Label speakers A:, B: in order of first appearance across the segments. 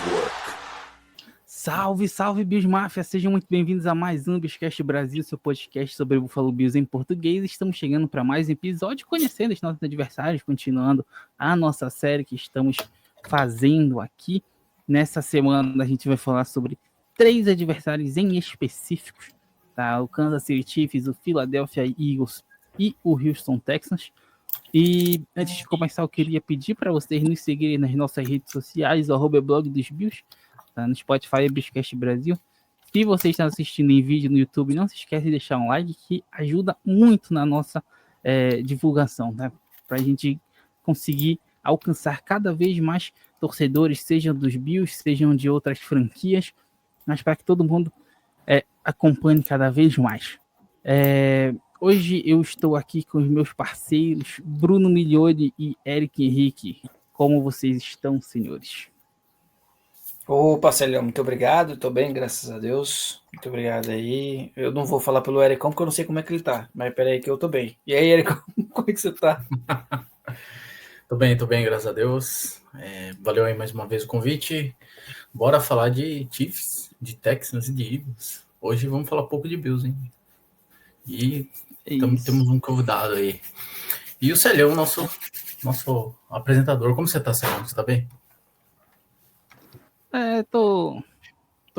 A: Network.
B: Salve, salve, Bills Mafia! Sejam muito bem-vindos a mais um Billscast Brasil, seu podcast sobre o Buffalo Bills em português. Estamos chegando para mais um episódio, conhecendo os nossos adversários, continuando a nossa série que estamos fazendo aqui. Nessa semana a gente vai falar sobre 3 adversários em específicos, tá? O Kansas City Chiefs, o Philadelphia Eagles e o Houston Texans. E antes de começar, eu queria pedir para vocês nos seguirem nas nossas redes sociais, o @blog dos Bills, tá? No Spotify e Billscast Brasil. Se você está assistindo em vídeo no YouTube, não se esquece de deixar um like, que ajuda muito na nossa divulgação, né? Para a gente conseguir alcançar cada vez mais torcedores, sejam dos Bills, sejam de outras franquias, mas para que todo mundo acompanhe cada vez mais. Hoje eu estou aqui com os meus parceiros Bruno Migliori e Eric Henrique. Como vocês estão, senhores?
C: Opa, Celhão, muito obrigado. Estou bem, graças a Deus. Muito obrigado aí. Eu não vou falar pelo Ericão, porque eu não sei como é que ele tá. Mas peraí que eu tô bem. E aí, Ericão, como é que você tá?
D: Tô bem, graças a Deus. Valeu aí mais uma vez o convite. Bora falar de Chiefs, de Texans e de Eagles. Hoje vamos falar um pouco de Bills, hein? E temos um convidado aí. E o Celhão, nosso apresentador. Como você tá, Celhão? Você tá bem?
B: Tô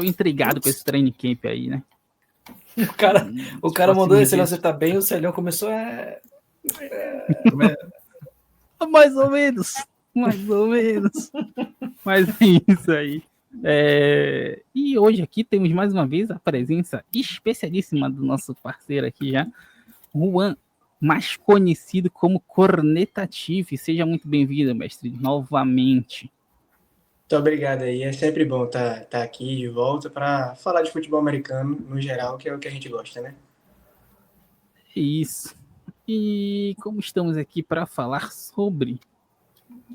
B: intrigado com esse training camp aí, né?
C: O cara mandou esse, você tá bem, o Celhão começou
B: Mais ou menos. Mas é isso aí. E hoje aqui temos mais uma vez a presença especialíssima do nosso parceiro aqui já, Juan, mais conhecido como Corneta Chief. Seja muito bem-vindo, mestre, novamente.
E: Muito obrigado aí, é sempre bom estar aqui de volta para falar de futebol americano no geral, que é o que a gente gosta, né?
B: Isso. E como estamos aqui para falar sobre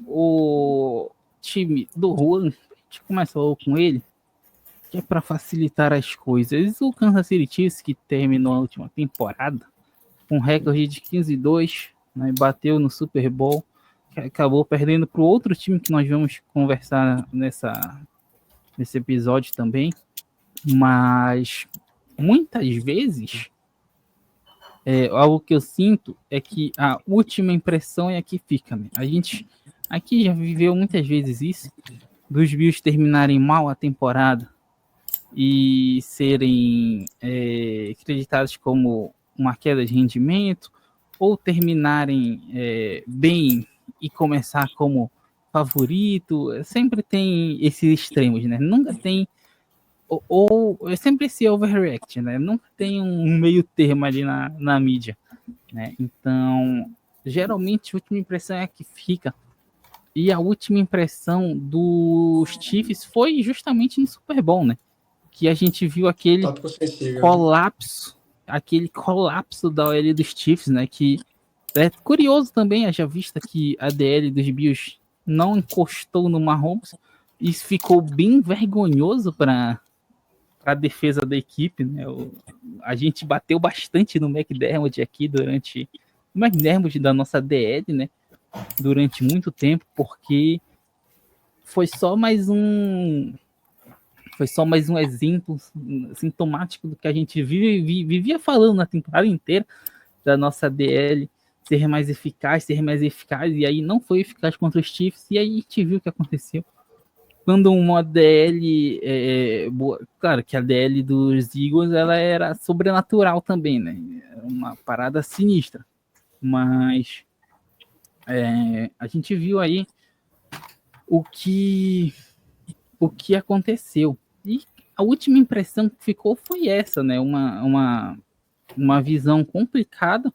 B: o time do Juan, a gente começou com ele, que é para facilitar as coisas. O Kansas City Chiefs, que terminou a última temporada com um recorde de 15-2, né, bateu no Super Bowl, acabou perdendo para o outro time que nós vamos conversar nesse episódio também, mas muitas vezes algo que eu sinto é que a última impressão é a que fica, né? A gente aqui já viveu muitas vezes isso, dos Bills terminarem mal a temporada e serem acreditados como uma queda de rendimento, ou terminarem bem e começar como favorito. Sempre tem esses extremos, né? Nunca tem ou é sempre esse overreact, né? Nunca tem um meio termo ali na mídia, né? Então, geralmente a última impressão é a que fica. E a última impressão dos Chiefs foi justamente no Super Bowl, né? Que a gente viu aquele colapso da OL dos Chiefs, né? Que é curioso também, haja vista que a DL dos Bills não encostou no Mahomes. Isso ficou bem vergonhoso para a defesa da equipe, né? A gente bateu bastante no McDermott aqui durante o McDermott da nossa DL, né? Durante muito tempo, porque foi só mais um exemplo sintomático do que a gente vivia falando na temporada inteira, da nossa DL ser mais eficaz, e aí não foi eficaz contra os Chiefs, e aí a gente viu o que aconteceu. Quando uma DL boa, claro que a DL dos Eagles ela era sobrenatural também, né? Uma parada sinistra, mas a gente viu aí o que aconteceu. E a última impressão que ficou foi essa, né? Uma visão complicada,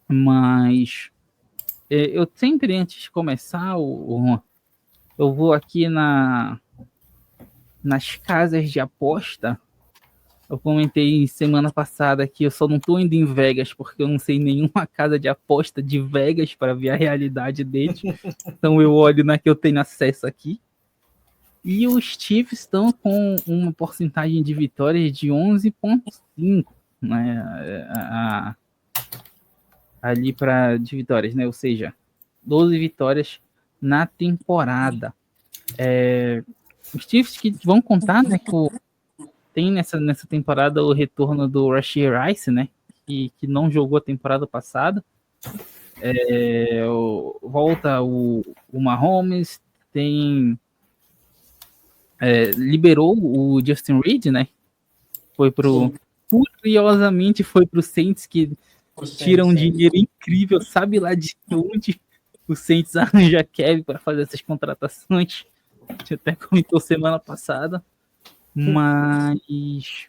B: mas eu sempre, antes de começar, eu vou aqui nas casas de aposta. Eu comentei semana passada que eu só não tô indo em Vegas porque eu não sei nenhuma casa de aposta de Vegas para ver a realidade deles. Então eu olho na que eu tenho acesso aqui. E os Chiefs estão com uma porcentagem de vitórias de 11,5, né? Ali de vitórias, né? Ou seja, 12 vitórias na temporada. Os Chiefs que vão contar, né, tem nessa temporada o retorno do Rashee Rice, né, que não jogou a temporada passada. Volta o Mahomes, liberou o Justin Reed, né, curiosamente foi pro Saints, que tira um dinheiro incrível, sabe lá de onde o Saints arranja Kevin para fazer essas contratações. A gente até comentou semana passada, mas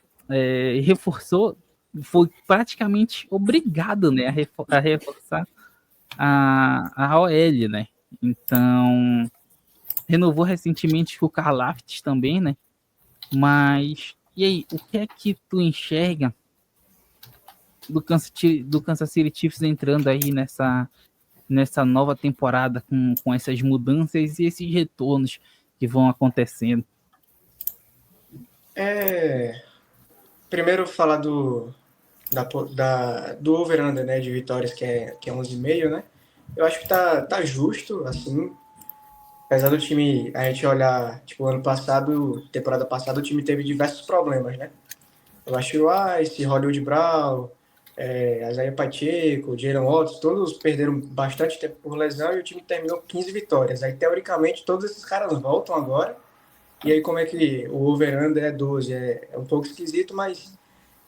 B: reforçou, foi praticamente obrigado, né, a reforçar a OL, né? Então, renovou recentemente com o Karlaftis também, né? Mas, e aí, o que é que tu enxerga do Kansas City Chiefs entrando aí nessa nova temporada com essas mudanças e esses retornos que vão acontecendo?
E: Primeiro falar do over-under, né, de vitórias, que é 11,5, né? Eu acho que tá justo, assim. Apesar do time, a gente olhar, tipo, temporada passada, o time teve diversos problemas, né? Eu acho que o Rice, Hollywood Brown, Isaiah Pacheco, Jalen Watts, todos perderam bastante tempo por lesão e o time terminou 15 vitórias. Aí, teoricamente, todos esses caras voltam agora. E aí, como é que o over-under é 12? É um pouco esquisito, mas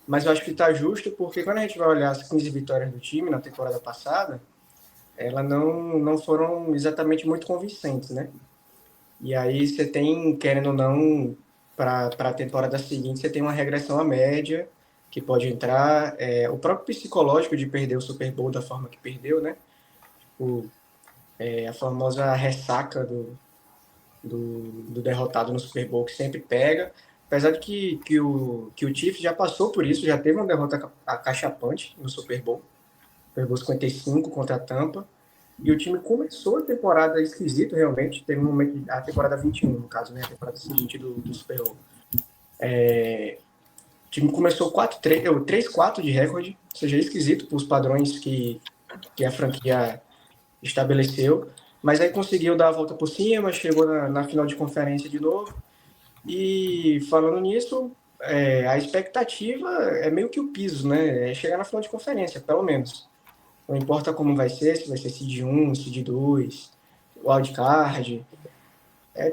E: eu acho que tá justo, porque quando a gente vai olhar as 15 vitórias do time na temporada passada, elas não foram exatamente muito convincentes, né? E aí você tem, querendo ou não, para a temporada seguinte, você tem uma regressão à média, que pode entrar, o próprio psicológico de perder o Super Bowl da forma que perdeu, né? A famosa ressaca do derrotado no Super Bowl, que sempre pega. Apesar de que o Chiefs já passou por isso, já teve uma derrota acachapante no Super Bowl. Super Bowl 55 contra a Tampa. E o time começou a temporada esquisito, realmente. Teve um momento, a temporada 21, no caso, né? A temporada seguinte do Super Bowl. O time começou 3-4 de recorde, ou seja, esquisito para os padrões que a franquia estabeleceu. Mas aí conseguiu dar a volta por cima, chegou na final de conferência de novo. E falando nisso, a expectativa é meio que o piso, né? É chegar na final de conferência, pelo menos. Não importa como vai ser, se vai ser seed 1, seed 2, wildcard.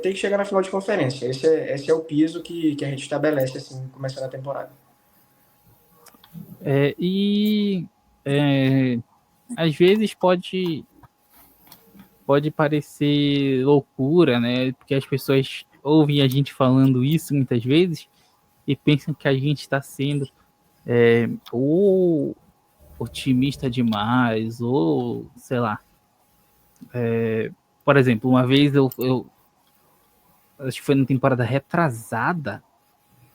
E: Tem que chegar na final de conferência. Esse é o piso que a gente estabelece, assim, começando a temporada.
B: Às vezes pode parecer loucura, né? Porque as pessoas ouvem a gente falando isso muitas vezes e pensam que a gente está sendo ou otimista demais, ou sei lá. Por exemplo, uma vez eu acho que foi na temporada retrasada,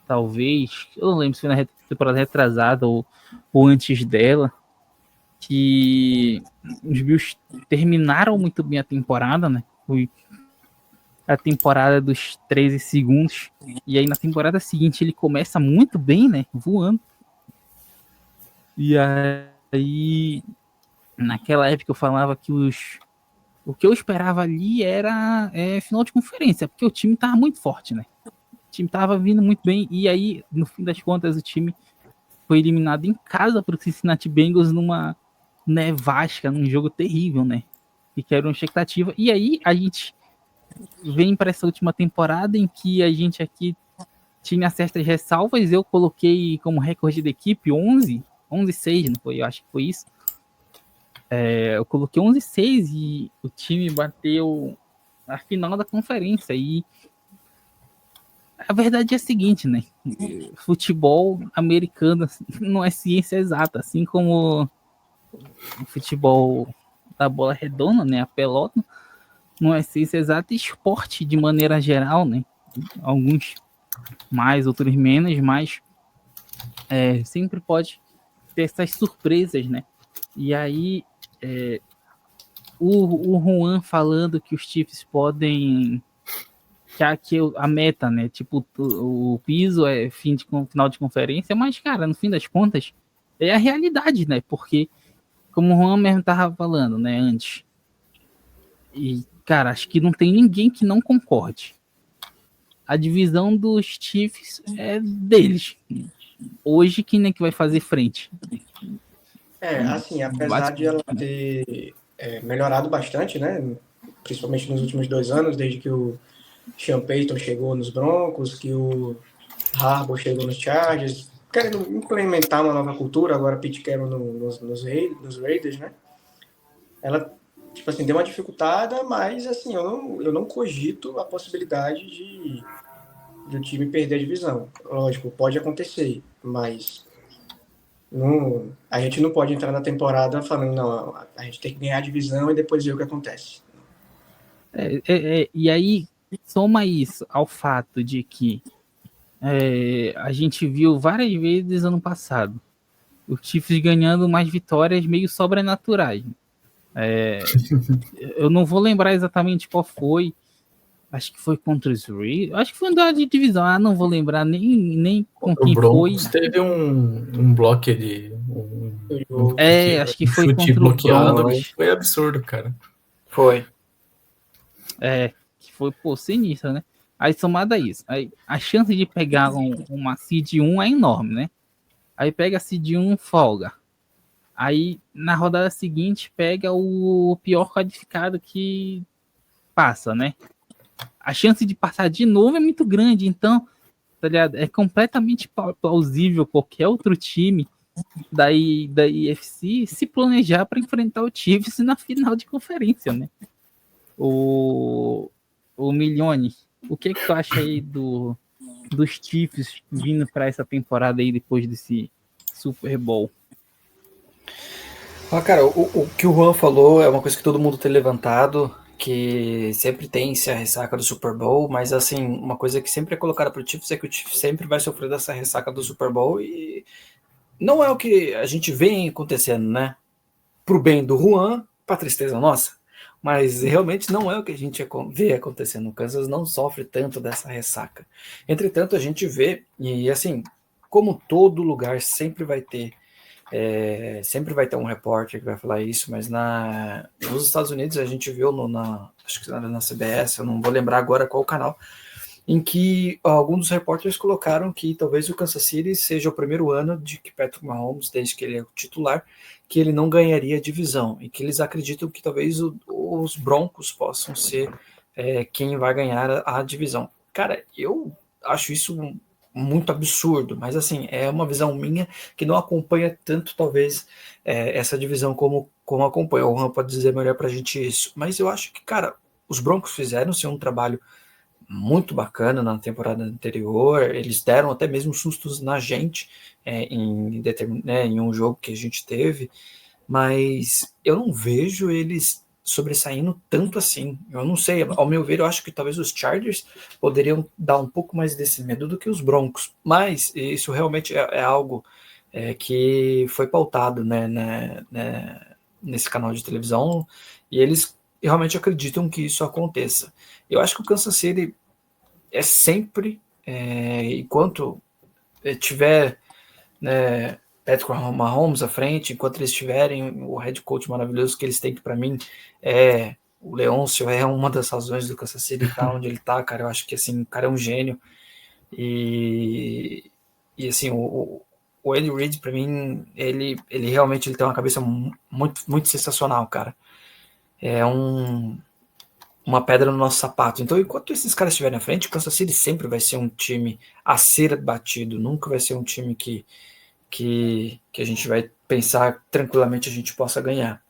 B: talvez, eu não lembro se foi na temporada retrasada ou antes dela, que os Bills terminaram muito bem a temporada, né? Foi a temporada dos 13 segundos. E aí na temporada seguinte ele começa muito bem, né? Voando. E aí naquela época eu falava que o que eu esperava ali era final de conferência, porque o time tava muito forte, né? O time tava vindo muito bem. E aí, no fim das contas, o time foi eliminado em casa pro Cincinnati Bengals numa nevasca, num jogo terrível, né? E que era uma expectativa. E aí a gente vem para essa última temporada em que a gente aqui tinha certas ressalvas. Eu coloquei como recorde da equipe 11-6, não foi? Eu acho que foi isso. Eu coloquei 11-6 e o time bateu a final da conferência. E a verdade é a seguinte, né? Futebol americano não é ciência exata, assim como o futebol da bola redonda, né? A pelota não é ciência exata, e esporte de maneira geral, né? Alguns mais, outros menos, mas sempre pode ter essas surpresas, né? E aí o Juan falando que os Chiefs podem, que a meta, né? Tipo, o piso é final de conferência, mas, cara, no fim das contas, é a realidade, né? Porque, como o Juan mesmo tava falando, né, antes, e, cara, acho que não tem ninguém que não concorde. a divisão dos Chiefs é deles. Hoje, quem é que vai fazer frente?
E: Assim, apesar de ela ter melhorado bastante, né? Principalmente nos últimos 2 anos, desde que o Sean Payton chegou nos Broncos, que o Harbaugh chegou nos Chargers, querendo implementar uma nova cultura, agora Pete Carroll nos Raiders, né? Ela, tipo assim, deu uma dificultada, mas assim, eu não cogito a possibilidade de o time perder a divisão. Lógico, pode acontecer, mas a gente não pode entrar na temporada falando, não, a gente tem que ganhar a divisão e depois ver o que acontece.
B: E aí, soma isso ao fato de que a gente viu várias vezes ano passado o Chiefs ganhando mais vitórias meio sobrenaturais. Eu não vou lembrar exatamente qual foi. Acho que foi contra os Raiders. Acho que foi um duelo de divisão. Não vou lembrar nem com quem foi.
D: Teve um bloco de.
B: Acho que foi
D: chute
B: contra
D: bloqueado.
B: o Broncos.
D: Foi absurdo, cara.
C: Foi.
B: Que foi, sinistro, né? Aí, somado a isso, aí, a chance de pegar uma Seed 1 é enorme, né? Aí pega a Seed 1, folga. Aí, na rodada seguinte, pega o pior qualificado que passa, né? A chance de passar de novo é muito grande, então, tá ligado? É completamente plausível qualquer outro time da IFC se planejar para enfrentar o Chiefs na final de conferência, né? O Milione, o que tu acha aí dos Chiefs vindo para essa temporada aí depois desse Super Bowl?
C: Cara, o que o Juan falou é uma coisa que todo mundo tem levantado, que sempre tem-se a ressaca do Super Bowl, mas assim, uma coisa que sempre é colocada pro Chiefs é que o Chiefs sempre vai sofrer dessa ressaca do Super Bowl e não é o que a gente vê acontecendo, né? Pro bem do Juan, pra tristeza nossa, mas realmente não é o que a gente vê acontecendo. O Kansas não sofre tanto dessa ressaca. Entretanto, a gente vê, e assim, como todo lugar sempre vai ter um repórter que vai falar isso, mas nos Estados Unidos a gente viu acho que na CBS, eu não vou lembrar agora qual canal, em que alguns dos repórteres colocaram que talvez o Kansas City seja o primeiro ano de que Patrick Mahomes, desde que ele é o titular, que ele não ganharia a divisão, e que eles acreditam que talvez os Broncos possam ser quem vai ganhar a divisão. Cara, eu acho isso muito absurdo, mas assim, é uma visão minha que não acompanha tanto, talvez, essa divisão como acompanha. O Juan pode dizer melhor pra gente isso, mas eu acho que, cara, os Broncos fizeram sim um trabalho muito bacana na temporada anterior, eles deram até mesmo sustos na gente em um jogo que a gente teve, mas eu não vejo eles sobressaindo tanto assim. Eu não sei, ao meu ver, eu acho que talvez os Chargers poderiam dar um pouco mais desse medo do que os Broncos, mas isso realmente é algo que foi pautado, né, nesse canal de televisão, e eles realmente acreditam que isso aconteça. Eu acho que o Kansas City é sempre, enquanto tiver Patrick Mahomes à frente, enquanto eles tiverem o head coach maravilhoso que eles têm, que para mim o Leôncio é uma das razões do Kansas City tá onde ele tá, cara. Eu acho que assim, o cara é um gênio e assim, o Andy Reid, para mim, ele realmente tem uma cabeça muito, muito sensacional, cara. É uma pedra no nosso sapato. Então, enquanto esses caras estiverem à frente, o Kansas City sempre vai ser um time a ser batido, nunca vai ser um time que a gente vai pensar tranquilamente a gente possa ganhar.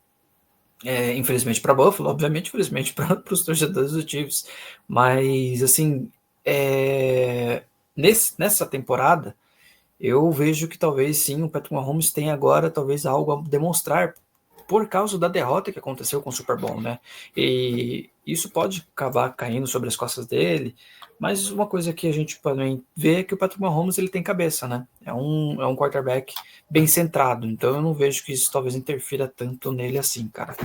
C: Infelizmente para Buffalo, obviamente, infelizmente para os torcedores do Chiefs, mas assim, nessa temporada eu vejo que talvez sim o Patrick Mahomes tenha agora talvez algo a demonstrar por causa da derrota que aconteceu com o Super Bowl, né? E isso pode acabar caindo sobre as costas dele, mas uma coisa que a gente também vê é que o Patrick Mahomes ele tem cabeça, né? É um quarterback bem centrado, então eu não vejo que isso talvez interfira tanto nele assim, cara.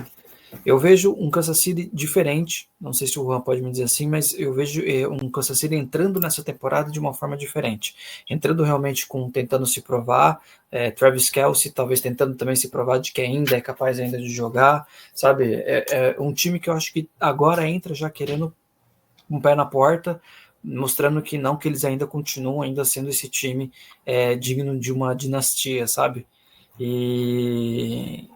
C: Eu vejo um Kansas City diferente, não sei se o Juan pode me dizer assim, mas eu vejo um Kansas City entrando nessa temporada de uma forma diferente, entrando realmente tentando se provar, Travis Kelce talvez tentando também se provar de que ainda é capaz ainda de jogar, sabe, é um time que eu acho que agora entra já querendo um pé na porta mostrando que não, que eles ainda continuam ainda sendo esse time digno de uma dinastia, sabe? E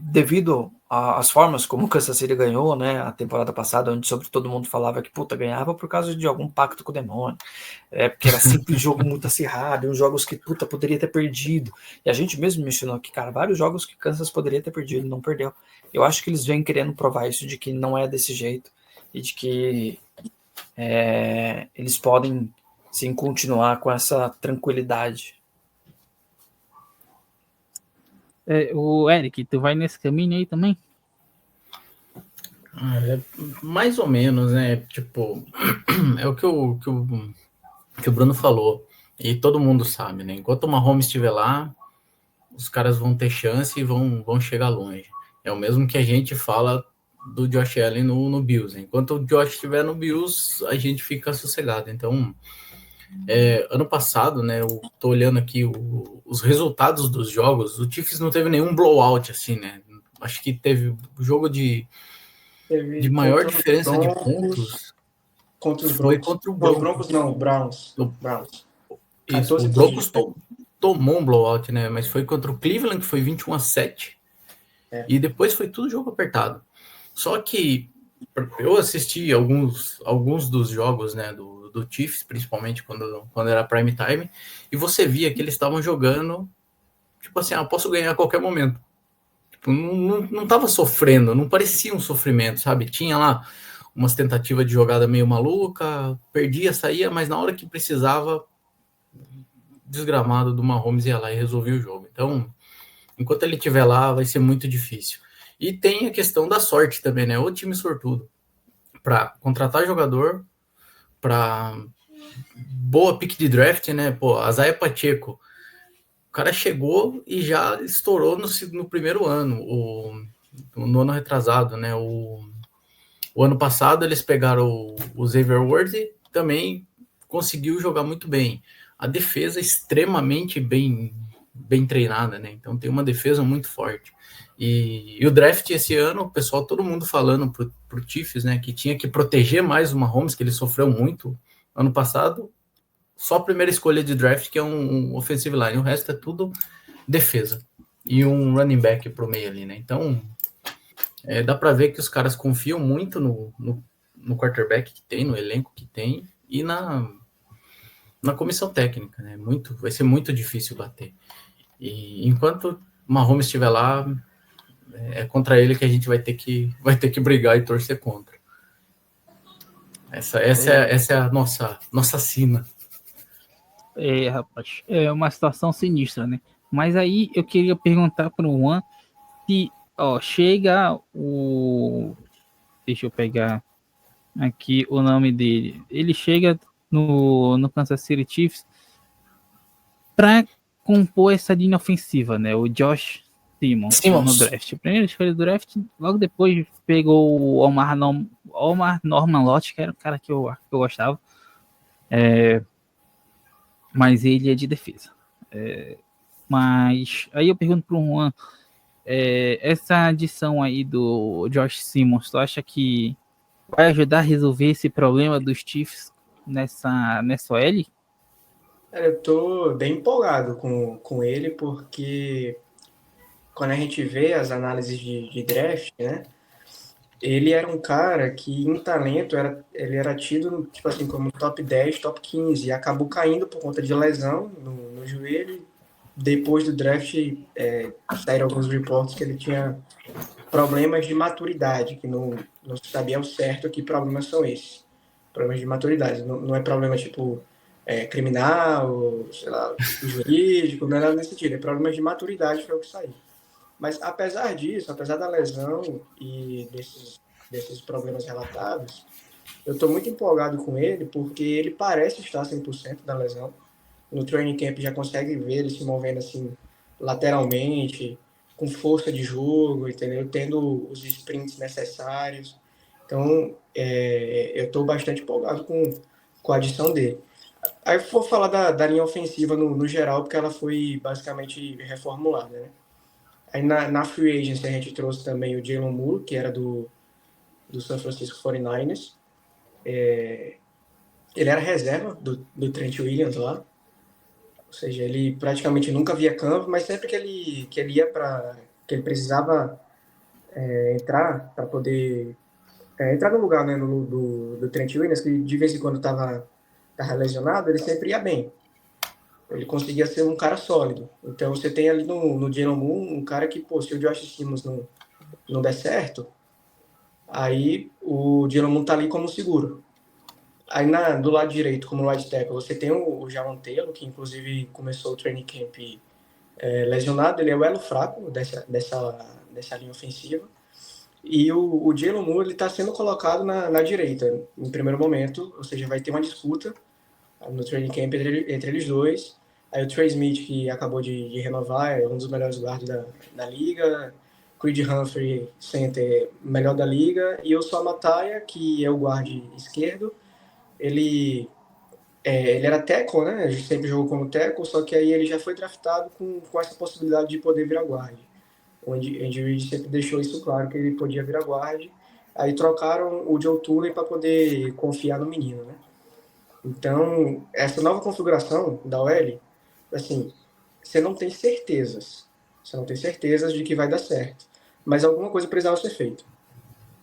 C: devido às formas como o Kansas City ganhou, né, a temporada passada, onde sobre todo mundo falava que puta, ganhava por causa de algum pacto com o demônio, porque era sempre jogo muito acirrado, uns jogos que puta poderia ter perdido, e a gente mesmo mencionou aqui, cara, vários jogos que Kansas poderia ter perdido, não perdeu. Eu acho que eles vêm querendo provar isso, de que não é desse jeito, e de que eles podem sim continuar com essa tranquilidade.
B: O Eric, tu vai nesse caminho aí também?
D: Mais ou menos, né? Tipo, é o que o Bruno falou. E todo mundo sabe, né? Enquanto o Mahomes estiver lá, os caras vão ter chance e vão chegar longe. É o mesmo que a gente fala do Josh Allen no Bills. Enquanto o Josh estiver no Bills, a gente fica sossegado. Então, ano passado, né? Eu tô olhando aqui os resultados dos jogos. O Chiefs não teve nenhum blowout, assim, né? Acho que teve jogo de maior diferença de pontos.
E: Contra os
D: foi
E: Broncos.
D: contra o Broncos.
E: Broncos não, Browns.
D: Isso, o Broncos tomou um blowout, né? Mas foi contra o Cleveland, que foi 21-7. E depois foi tudo jogo apertado. Só que eu assisti alguns dos jogos, né, do Chiefs, principalmente quando era prime time, e você via que eles estavam jogando, tipo assim, posso ganhar a qualquer momento. Tipo, não tava sofrendo, não parecia um sofrimento, sabe? Tinha lá umas tentativas de jogada meio maluca, perdia, saía, mas na hora que precisava, desgramado do Mahomes ia lá e resolvia o jogo. Então, enquanto ele estiver lá, vai ser muito difícil. E tem a questão da sorte também, né? O time sortudo. Para contratar jogador, para boa pick de draft, né? Pô, Isaiah Pacheco. O cara chegou e já estourou no primeiro ano, no ano retrasado, né? O ano passado eles pegaram o Xavier Worthy, também conseguiu jogar muito bem. A defesa é extremamente bem treinada, né? Então tem uma defesa muito forte. E o draft esse ano, o pessoal, todo mundo falando pro Chiefs, né, que tinha que proteger mais o Mahomes, que ele sofreu muito ano passado. Só a primeira escolha de draft, que é um offensive line, o resto é tudo defesa. E um running back pro meio ali, né? Então, dá para ver que os caras confiam muito no quarterback que tem, no elenco que tem, e na comissão técnica, né? Vai ser muito difícil bater. E enquanto o Mahomes estiver lá, é contra ele que a gente vai ter que brigar e torcer contra. Essa é a nossa sina.
B: Rapaz, é uma situação sinistra, né? Mas aí eu queria perguntar para o Juan se, chega o... Deixa eu pegar aqui o nome dele. Ele chega no Kansas City Chiefs para compor essa linha ofensiva, né? O Josh Simmons. No draft. Primeiro escolha do draft, logo depois pegou o Omar Norman Lott, que era um cara que eu gostava. Mas ele é de defesa. Mas aí eu pergunto para o Juan, essa adição aí do Josh Simmons, tu acha que vai ajudar a resolver esse problema dos Chiefs nessa OL?
E: Eu tô bem empolgado com ele, porque quando a gente vê as análises de draft, né, ele era um cara que em talento ele era tido tipo assim, como top 10, top 15, e acabou caindo por conta de lesão no joelho. Depois do draft, saíram alguns reportes que ele tinha problemas de maturidade, que não se sabia ao certo que problemas são esses. Problemas de maturidade. Não é problema tipo criminal, sei lá, jurídico, não é nada nesse sentido. É problemas de maturidade, foi o que saiu. Mas apesar disso, apesar da lesão e desses problemas relatados, eu estou muito empolgado com ele, porque ele parece estar 100% da lesão. No training camp já consegue ver ele se movendo assim lateralmente, com força de jogo, entendeu? Tendo os sprints necessários. Então, eu estou bastante empolgado com a adição dele. Aí vou falar da linha ofensiva no geral, porque ela foi basicamente reformulada, né? Aí na Free Agency a gente trouxe também o Jalen Moore, que era do San Francisco 49ers. Ele era reserva do Trent Williams lá. Ou seja, ele praticamente nunca via campo, mas sempre que ele ia para que ele precisava entrar para poder entrar no lugar, né, do Trent Williams, que de vez em quando estava lesionado, ele sempre ia bem. Ele conseguia ser um cara sólido. Então você tem ali no Jalen Moon um cara que, pô, se o Josh Simmons não der certo, aí o Jalen Moon tá ali como seguro. Aí do lado direito, como right tackle, você tem o Jawan Taylor, que inclusive começou o training camp lesionado, ele é o elo fraco dessa linha ofensiva. E o Jalen Moore está sendo colocado na direita, em primeiro momento, ou seja, vai ter uma disputa no training camp entre eles dois. Aí o Trey Smith, que acabou de renovar, é um dos melhores guardas da liga. Creed Humphrey, center, melhor da liga. E o Samataia, que é o guarde esquerdo, ele era tackle, né? A gente sempre jogou como tackle, só que aí ele já foi draftado com essa possibilidade de poder virar guarde. O Andy Reid sempre deixou isso claro, que ele podia virar guarde. Aí trocaram o Joe Thuney para poder confiar no menino, né? Então, essa nova configuração da OL, assim, você não tem certezas. Você não tem certezas de que vai dar certo. Mas alguma coisa precisava ser feita.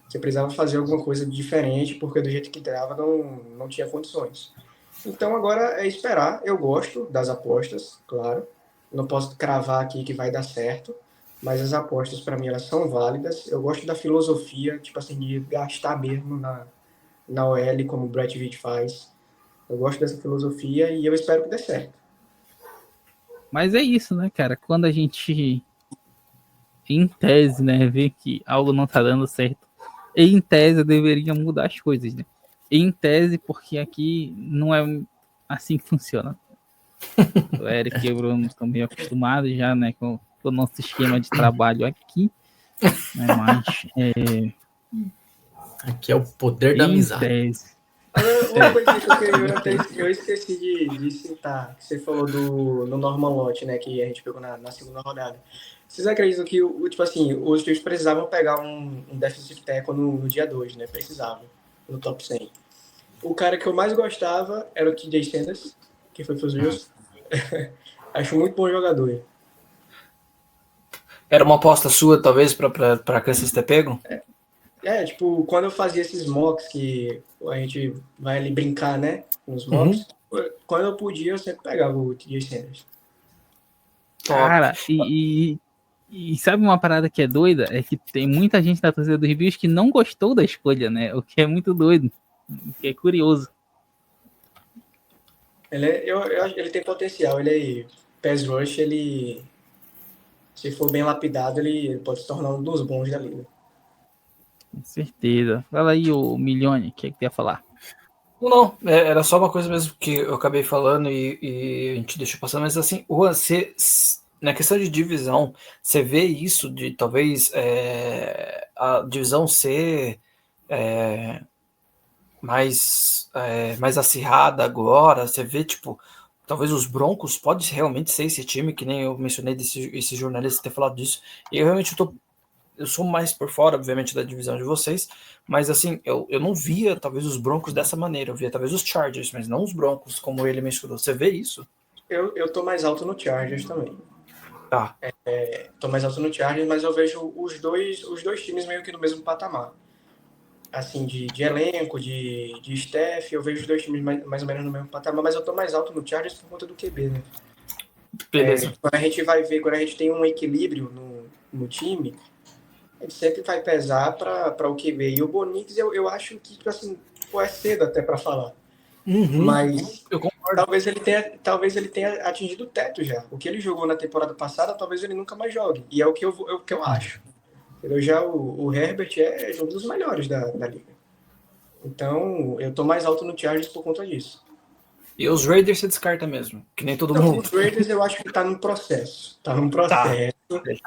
E: Você precisava fazer alguma coisa diferente, porque do jeito que dava não tinha condições. Então agora é esperar. Eu gosto das apostas, claro. Não posso cravar aqui que vai dar certo, mas as apostas para mim elas são válidas. Eu gosto da filosofia, tipo assim, de gastar mesmo na OL, como o Brett Veach faz. Eu gosto dessa filosofia e eu espero que dê certo.
B: Mas é isso, né, cara? Quando a gente, em tese, né, vê que algo não tá dando certo, em tese deveria mudar as coisas, né? Em tese, porque aqui não é assim que funciona. O Eric e o Bruno estão meio acostumados já, né, com o nosso esquema de trabalho aqui, né? Mas
D: Aqui é o poder da
B: em
D: amizade.
B: tese.
E: Agora, uma coisa que eu esqueci de citar, que você falou no Norman Lott, né, que a gente pegou na segunda rodada. Vocês acreditam que, tipo assim, os Chiefs precisavam pegar um defensive tackle no dia 2, né? Precisavam, no top 100. O cara que eu mais gostava era o TJ Sanders, que foi pros Bills. Acho muito bom jogador.
C: Era uma aposta sua, talvez, para Kansas ter pego?
E: Tipo, quando eu fazia esses mocks, que a gente vai ali brincar, né, com os mocks, quando eu podia, eu sempre pegava o TJ Sanders.
B: Cara, e sabe uma parada que é doida? É que tem muita gente da torcida dos Bills que não gostou da escolha, né? O que é muito doido. O que é curioso.
E: Eu acho que ele tem potencial. Ele é pass rush, ele, se for bem lapidado, ele pode se tornar um dos bons da liga.
B: Com certeza. Fala aí, ô Milhone, o que é que tu ia falar?
C: Não, era só uma coisa mesmo que eu acabei falando e a gente deixou passar, mas assim, você, na questão de divisão, você vê isso de talvez a divisão ser mais acirrada agora, você vê, tipo, talvez os Broncos pode realmente ser esse time, que nem eu mencionei esse jornalista ter falado disso, e eu realmente eu sou mais por fora, obviamente, da divisão de vocês, mas assim, eu não via talvez os Broncos dessa maneira, eu via talvez os Chargers, mas não os Broncos, como ele mencionou. Você vê isso?
E: Eu tô mais alto no Chargers também.
C: Tá.
E: Tô mais alto no Chargers, mas eu vejo os dois times meio que no mesmo patamar. Assim, de elenco, de staff, eu vejo os dois times mais ou menos no mesmo patamar, mas eu tô mais alto no Chargers por conta do QB, né?
C: Beleza.
E: Quando a gente vai ver, quando a gente tem um equilíbrio no time, a gente sempre vai pesar para o QB. E o Bonix, eu acho que, tipo assim, é cedo até para falar. Mas
C: eu concordo.
E: talvez ele tenha atingido o teto já. O que ele jogou na temporada passada, talvez ele nunca mais jogue. E é o que eu acho. Já o Herbert é um dos melhores da liga. Então, eu tô mais alto no Chargers por conta disso.
C: E os Raiders você descarta mesmo, que nem todo mundo.
E: Os Raiders eu acho que tá num processo. Tá num processo.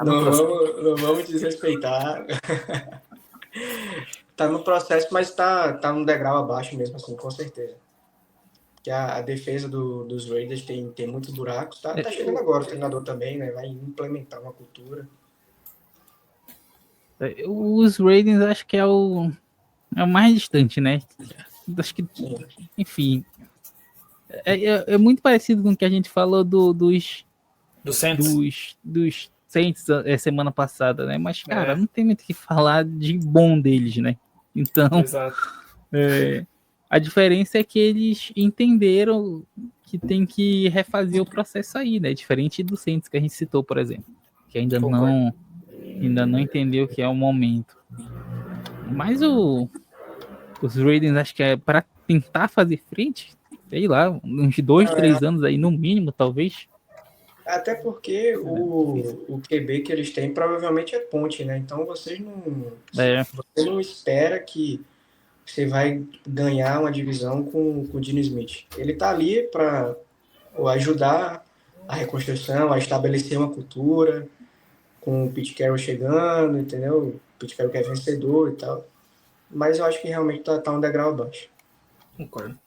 E: Não vamos desrespeitar. Tá no processo, mas tá num degrau abaixo mesmo, assim, com certeza. Que a defesa dos Raiders tem muitos buracos. Tá chegando agora o treinador também, né? Vai implementar uma cultura.
B: Os Raiders acho que é o mais distante, né? Acho que,
E: Sim.
B: enfim, é muito parecido com o que a gente falou dos
C: Do Saints.
B: Saints semana passada, né? Mas, cara,
C: É.
B: não tem muito o que falar de bom deles, né? Então,
C: Exato.
B: a diferença é que eles entenderam que tem que refazer o processo aí, né? Diferente do Saints que a gente citou, por exemplo, que ainda
C: Concordo.
B: não entendeu que é o momento. Mas os Raiders, acho que é para tentar fazer frente, sei lá, uns 2-3 anos aí no mínimo, talvez.
E: Até porque o QB que eles têm provavelmente é ponte, né? Então você não espera que você vai ganhar uma divisão com o Geno Smith. Ele tá ali para ajudar a reconstrução, a estabelecer uma cultura, com o Pete Carroll chegando, entendeu? O Pete Carroll que é vencedor e tal. Mas eu acho que realmente tá um degrau abaixo.
C: Concordo.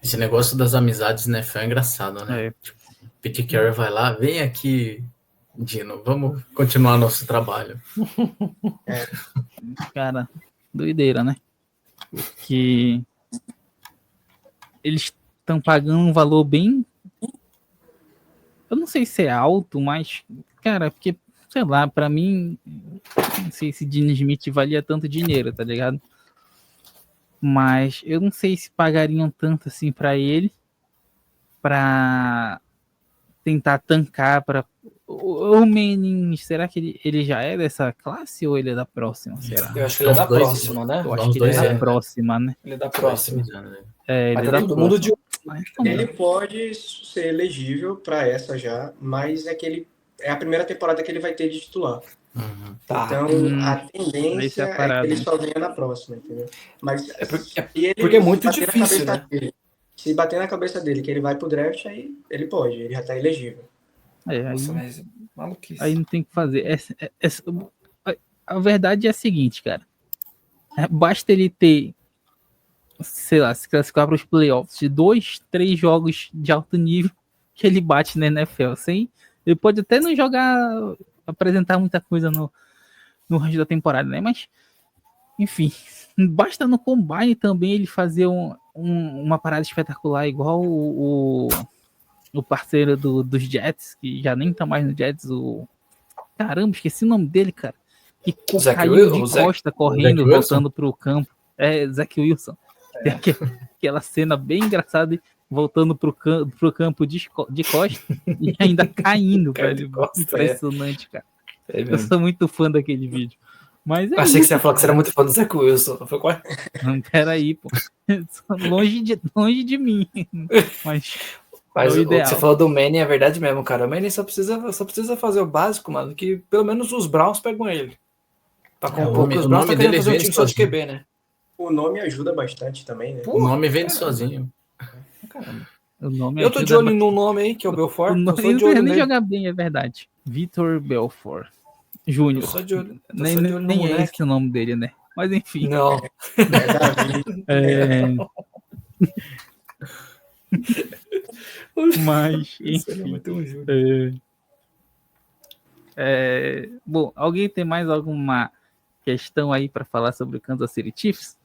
D: Esse negócio das amizades, né, foi engraçado, né? Tipo, Pete Carroll vai lá, vem aqui, Dino, vamos continuar nosso trabalho.
B: Cara, doideira, né? Que eles estão pagando um valor bem... Eu não sei se é alto, mas, cara, porque, sei lá, pra mim, não sei se Geno Smith valia tanto dinheiro, tá ligado? Mas eu não sei se pagariam tanto assim pra ele, pra tentar tancar para o Manning. Será que ele já é dessa classe ou ele é da próxima? Será?
C: Eu acho que ele é da próxima, né?
B: Eu acho que ele é da próxima, né?
C: Ele é da próxima.
B: Ele
C: Mas
B: é
C: tá
B: da
C: todo mundo de
E: Ele pode ser elegível para essa já, mas é que ele é a primeira temporada que ele vai ter de titular.
D: Uhum.
C: Tá.
E: Então a tendência é que ele só venha na próxima, entendeu? Mas
C: porque é muito difícil, né?
E: Se bater na cabeça dele que ele vai pro draft, aí ele pode, ele já tá elegível.
C: Nossa, mas maluquice.
B: Aí não tem o que fazer. A verdade é a seguinte, cara. Basta ele ter, sei lá, se classificar para os playoffs de 2-3 jogos de alto nível que ele bate na NFL. Assim, ele pode até não jogar, apresentar muita coisa no resto da temporada, né? Mas, enfim, basta no combine também ele fazer uma parada espetacular, igual o parceiro dos Jets, que já nem tá mais no Jets, caramba, esqueci o nome dele, cara. Que caiu de costa correndo, voltando pro campo. É, Zach Wilson. Tem aquela cena bem engraçada, voltando pro campo de costa e ainda caindo, velho. Impressionante, cara. Eu sou muito fã daquele vídeo. Mas
C: achei que você ia falar que você era muito fã do Zach Wilson. Foi qual?
B: Não, peraí, pô. Longe de mim. Mas
C: o que você falou do Manning é verdade mesmo, cara. O Manning só precisa fazer o básico, mano, que pelo menos os Browns pegam ele. Pra compor, porque os Browns estão querendo fazer um time só de QB, né?
E: O nome ajuda bastante também, né?
D: O nome vende sozinho.
C: Caramba.
B: Eu
C: tô de olho no nome aí, que é o Belfort.
B: Não precisa nem jogar bem, é verdade. Vitor Belfort Júnior. Nem é esse o nome dele, né? Mas enfim.
C: Não.
B: Mas, enfim. Bom, alguém tem mais alguma questão aí para falar sobre o Kansas City Chiefs?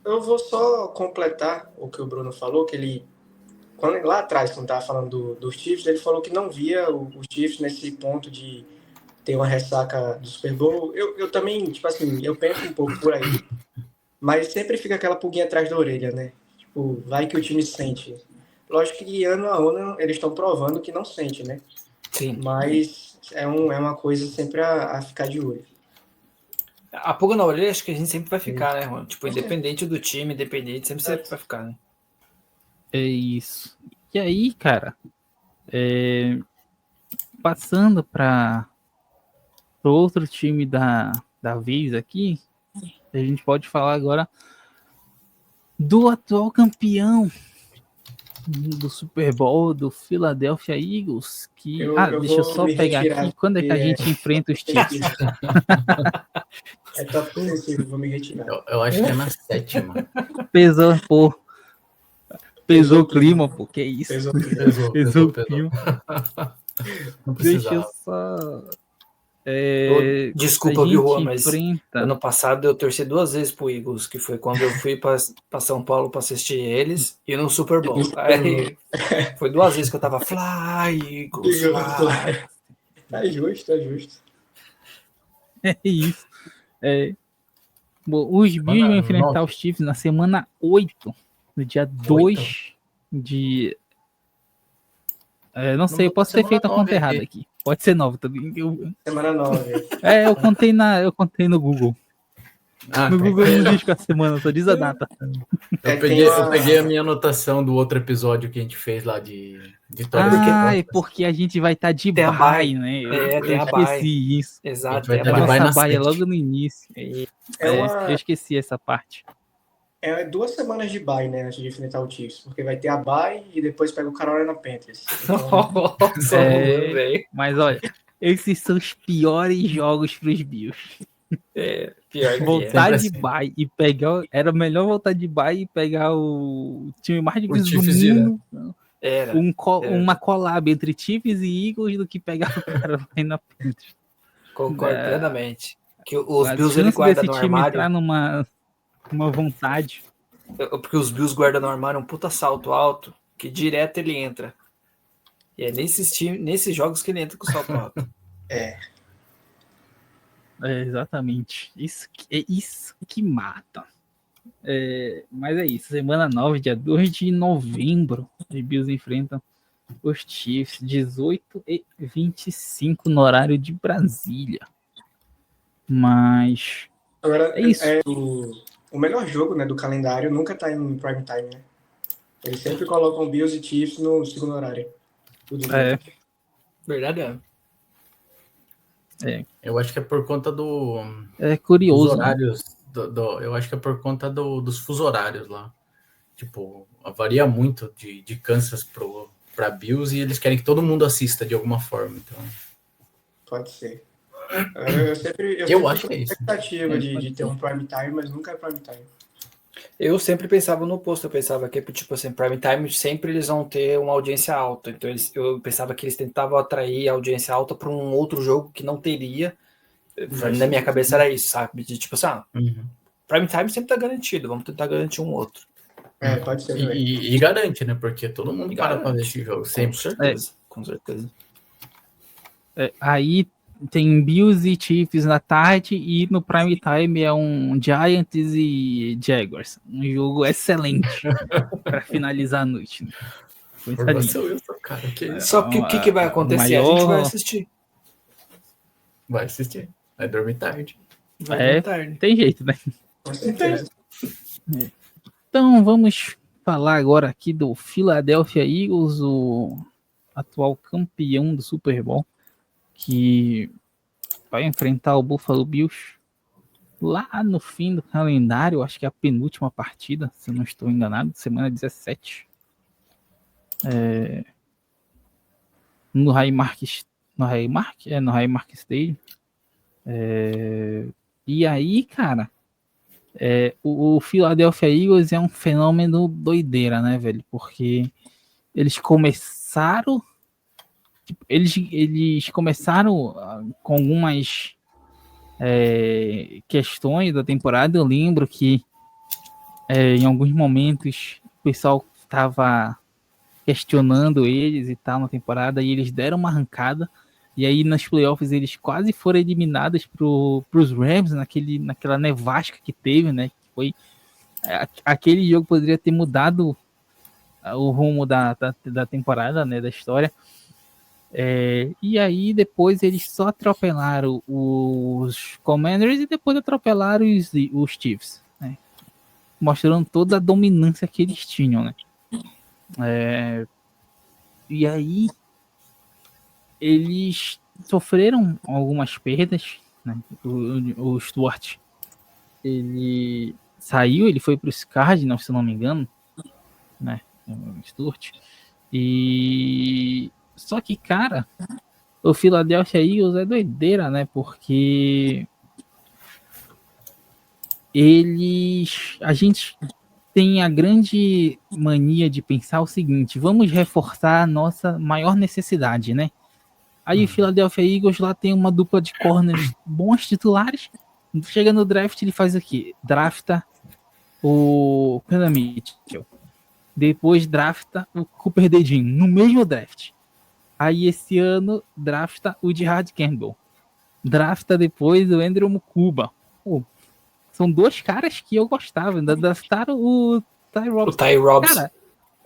E: Eu vou só completar o que o Bruno falou, que ele, lá atrás, quando estava falando dos Chiefs, ele falou que não via os Chiefs nesse ponto de ter uma ressaca do Super Bowl. Eu também, tipo assim, eu penso um pouco por aí, mas sempre fica aquela pulguinha atrás da orelha, né? Tipo, vai que o time sente. Lógico que ano a ano eles estão provando que não sente, né?
C: Sim.
E: Mas é uma coisa sempre a ficar de olho.
C: A pulga na orelha acho que a gente sempre vai ficar, né, mano? Tipo, independente do time, sempre vai ficar, né?
B: É isso. E aí, cara, passando para outro time da vez aqui, a gente pode falar agora do atual campeão do Super Bowl, do Philadelphia Eagles, que... deixa eu só pegar aqui, quando é que a gente enfrenta os Chiefs?
E: É top sensível, vou me retirar.
D: Eu acho que é na 7ª.
B: Pesou o clima, pô, que isso?
E: Pesou
B: o clima.
D: Não
B: Deixa eu só
C: Desculpa,
B: a
C: viu,
B: gente
C: Juan, mas
B: enfrenta.
C: ano passado eu torci 2 vezes pro Eagles, que foi quando eu fui para São Paulo para assistir eles e no Super Bowl. Aí, foi 2 vezes que eu tava fly, Eagles, fly.
E: Tá justo, tá justo.
B: É isso. Bom, os Bills vão enfrentar os Chiefs na semana 8, no dia 2 de. Não sei, eu posso ter feito a conta errada aqui. Pode ser 9 também.
E: Semana 9.
B: Eu contei no Google. No Google não diz com a semana, só diz a data.
D: Eu peguei a minha anotação do outro episódio que a gente fez lá de
B: porque a gente vai estar de
C: Tem a
B: bye,
C: bye.
B: né?
C: Tem a bye.
B: Esqueci isso.
C: Exato,
D: vai
C: tem
D: tá
C: a
D: de
C: bye.
D: bye.
B: Nossa bye é
D: 7.
B: logo no início. Eu esqueci essa parte.
E: É 2 semanas de bye, né, antes de enfrentar o Chiefs, porque vai ter a bye e depois pega o Carolina Panthers. Então,
C: Nossa, velho.
B: Mas olha, esses são os piores jogos pros Bills.
C: Pior que
B: Voltar de
D: Sempre assim.
B: bye e pegar. Era melhor voltar de bye e pegar o time mais difícil do
D: Chiefs ir,
B: mundo.
C: Era.
B: Uma collab entre Chiefs e Eagles do que pegar o Carolina Panthers.
C: Concordo plenamente. Que os
B: A
C: Bills ele
B: chance
C: guarda
B: desse
C: no
B: time
C: armário.
B: entrar numa vontade.
C: Porque os Bills guardam no armário um puta salto alto que direto ele entra. E é nesses jogos que ele entra com o salto alto.
B: Exatamente. Isso que mata. Mas é isso. Semana 9, dia 2 de novembro, os Bills enfrentam os Chiefs, 18h25 no horário de Brasília. Mas
E: agora,
B: é isso.
E: O melhor jogo, né, do calendário nunca tá em prime time, né? Eles sempre colocam Bills e Chiefs no segundo horário. Tudo bem.
C: Verdade
D: Eu acho que é por conta dos
B: curioso.
D: horários. Eu acho que é por conta dos fuso horários lá. Tipo, varia muito de Kansas pra Bills e eles querem que todo mundo assista de alguma forma. Então,
E: Pode ser. Eu sempre
D: acho que é isso.
E: expectativa de ter um prime time, mas nunca é prime time.
C: Eu sempre pensava no oposto, eu pensava que, tipo assim, prime time sempre eles vão ter uma audiência alta, então eu pensava que eles tentavam atrair a audiência alta para um outro jogo que não teria, na minha cabeça era isso, sabe, de tipo assim, prime time sempre tá garantido, vamos tentar garantir um outro.
E: Pode ser também.
D: E garante, né, porque todo mundo para ver esse jogo, sempre.
C: Com certeza.
B: Aí tem Bills e Chiefs na tarde e no prime time é um Giants e Jaguars. Um jogo excelente para finalizar a noite. Né?
D: Cara,
C: Só que o que vai acontecer? A gente vai assistir.
D: Vai assistir. Vai dormir tarde.
C: Vai dormir tarde.
B: Tem jeito, né?
E: Com certeza.
B: Então vamos falar agora aqui do Philadelphia Eagles, o atual campeão do Super Bowl, que vai enfrentar o Buffalo Bills lá no fim do calendário, acho que é a penúltima partida, se eu não estou enganado, semana 17. No Highmark Stadium. E aí, cara, o Philadelphia Eagles é um fenômeno doideira, né, velho? Porque eles começaram com algumas questões da temporada. Eu lembro que em alguns momentos o pessoal estava questionando eles e tal na temporada, e eles deram uma arrancada, e aí nas playoffs eles quase foram eliminados pros Rams naquela nevasca que teve, né? Que foi aquele jogo poderia ter mudado o rumo da temporada, né? Da história. E aí depois eles só atropelaram os Commanders e depois atropelaram os Chiefs, né? Mostrando toda a dominância que eles tinham, né? E aí eles sofreram algumas perdas, né? O Stuart, ele saiu, ele foi para os Cardinals, se não me engano, né? O Stuart. E só que, cara, o Philadelphia Eagles é doideira, né? Porque a gente tem a grande mania de pensar o seguinte: vamos reforçar a nossa maior necessidade, né? Aí o Philadelphia Eagles lá tem uma dupla de corners bons titulares. Chega no draft, ele faz o quê? Drafta o Kenan Mitchell. Depois drafta o Cooper DeJean no mesmo draft. Aí esse ano drafta o Gerard Campbell. Drafta depois o Andrew Mukuba. Pô, são dois caras que eu gostava. Ainda draftaram o Ty Robson.
C: O Ty Robson.
B: Cara,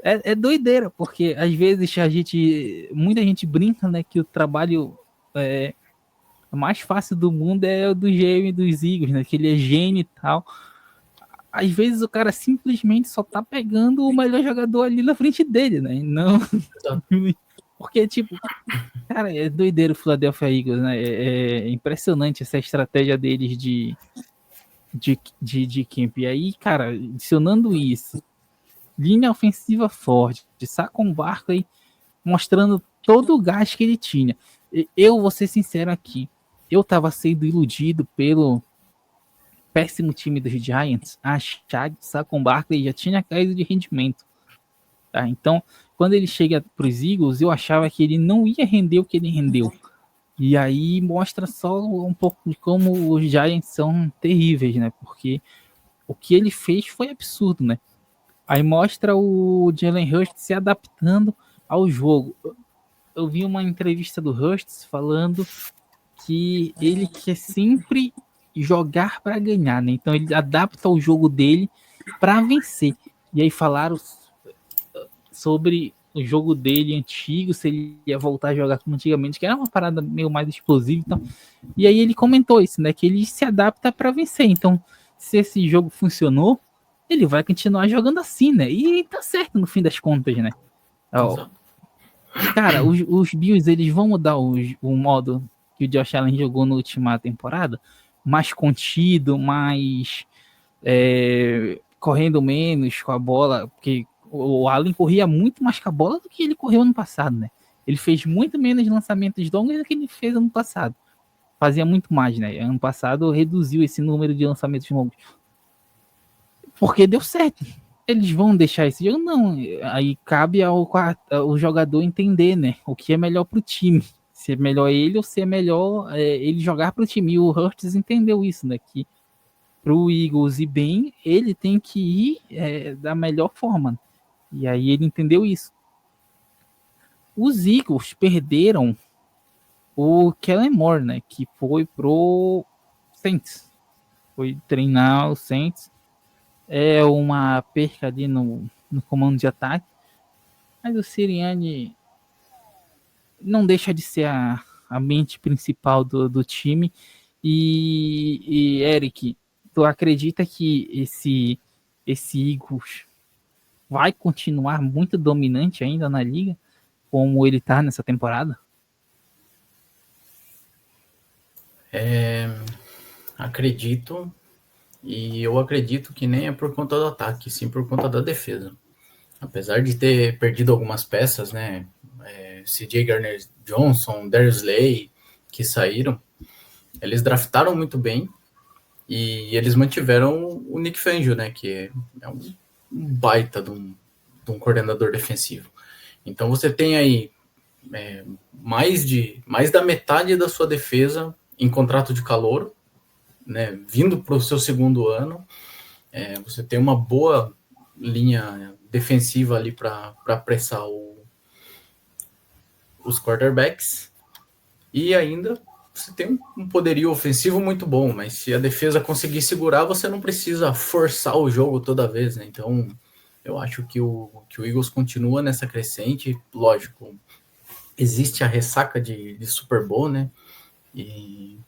B: é doideira, porque às vezes muita gente brinca, né, que o trabalho mais fácil do mundo é o do GM dos Eagles, né, que ele é gênio e tal. Às vezes o cara simplesmente só tá pegando o melhor jogador ali na frente dele, né, não... Porque, tipo, cara, é doideiro o Philadelphia Eagles, né, é impressionante essa estratégia deles de camp. E aí, cara, adicionando isso, linha ofensiva forte, de Saquon Barkley mostrando todo o gás que ele tinha. Eu vou ser sincero aqui, eu tava sendo iludido pelo péssimo time dos Giants, achar que Saquon Barkley já tinha caído de rendimento. Tá? Então, quando ele chega para os Eagles, eu achava que ele não ia render o que ele rendeu. E aí mostra só um pouco de como os Giants são terríveis, né? Porque o que ele fez foi absurdo, né? Aí mostra o Jalen Hurts se adaptando ao jogo. Eu vi uma entrevista do Hurts falando que ele quer sempre jogar para ganhar, né? Então ele adapta o jogo dele para vencer. E aí falaram sobre o jogo dele antigo, se ele ia voltar a jogar como antigamente, que era uma parada meio mais explosiva. Então. E aí ele comentou isso, né? Que ele se adapta para vencer. Então, se esse jogo funcionou, ele vai continuar jogando assim, né? E tá certo no fim das contas, né? Ó, cara, os Bills, eles vão mudar o modo que o Josh Allen jogou na última temporada, mais contido, mais correndo menos com a bola, porque o Allen corria muito mais com a bola do que ele correu ano passado, né? Ele fez muito menos lançamentos longos do que ele fez ano passado. Fazia muito mais, né? Ano passado reduziu esse número de lançamentos longos. Porque deu certo. Eles vão deixar esse jogo? Não. Aí cabe ao jogador entender, né? O que é melhor pro time. Se é melhor ele ou se é melhor ele jogar pro time. E o Hurts entendeu isso, né? Que pro Eagles ir bem, ele tem que ir da melhor forma. E aí ele entendeu isso. Os Eagles perderam o Kellen Moore, né? Que foi pro Saints. Foi treinar o Saints. É uma perca ali no comando de ataque. Mas o Sirianni não deixa de ser a mente principal do time. E Eric, tu acredita que esse Eagles vai continuar muito dominante ainda na liga, como ele tá nessa temporada?
D: Acredito, e eu acredito que nem é por conta do ataque, sim por conta da defesa. Apesar de ter perdido algumas peças, né? CJ Gardner-Johnson, Darius Slay, que saíram, eles draftaram muito bem e eles mantiveram o Nick Fangio, né? Que é um baita de um coordenador defensivo. Então você tem aí mais da metade da sua defesa em contrato de calouro, né? Vindo para o seu segundo ano. Você tem uma boa linha defensiva ali para apressar os quarterbacks, e ainda você tem um poderio ofensivo muito bom, mas se a defesa conseguir segurar, você não precisa forçar o jogo toda vez, né? Então eu acho que o Eagles continua nessa crescente. Lógico, existe a ressaca de Super Bowl, né? E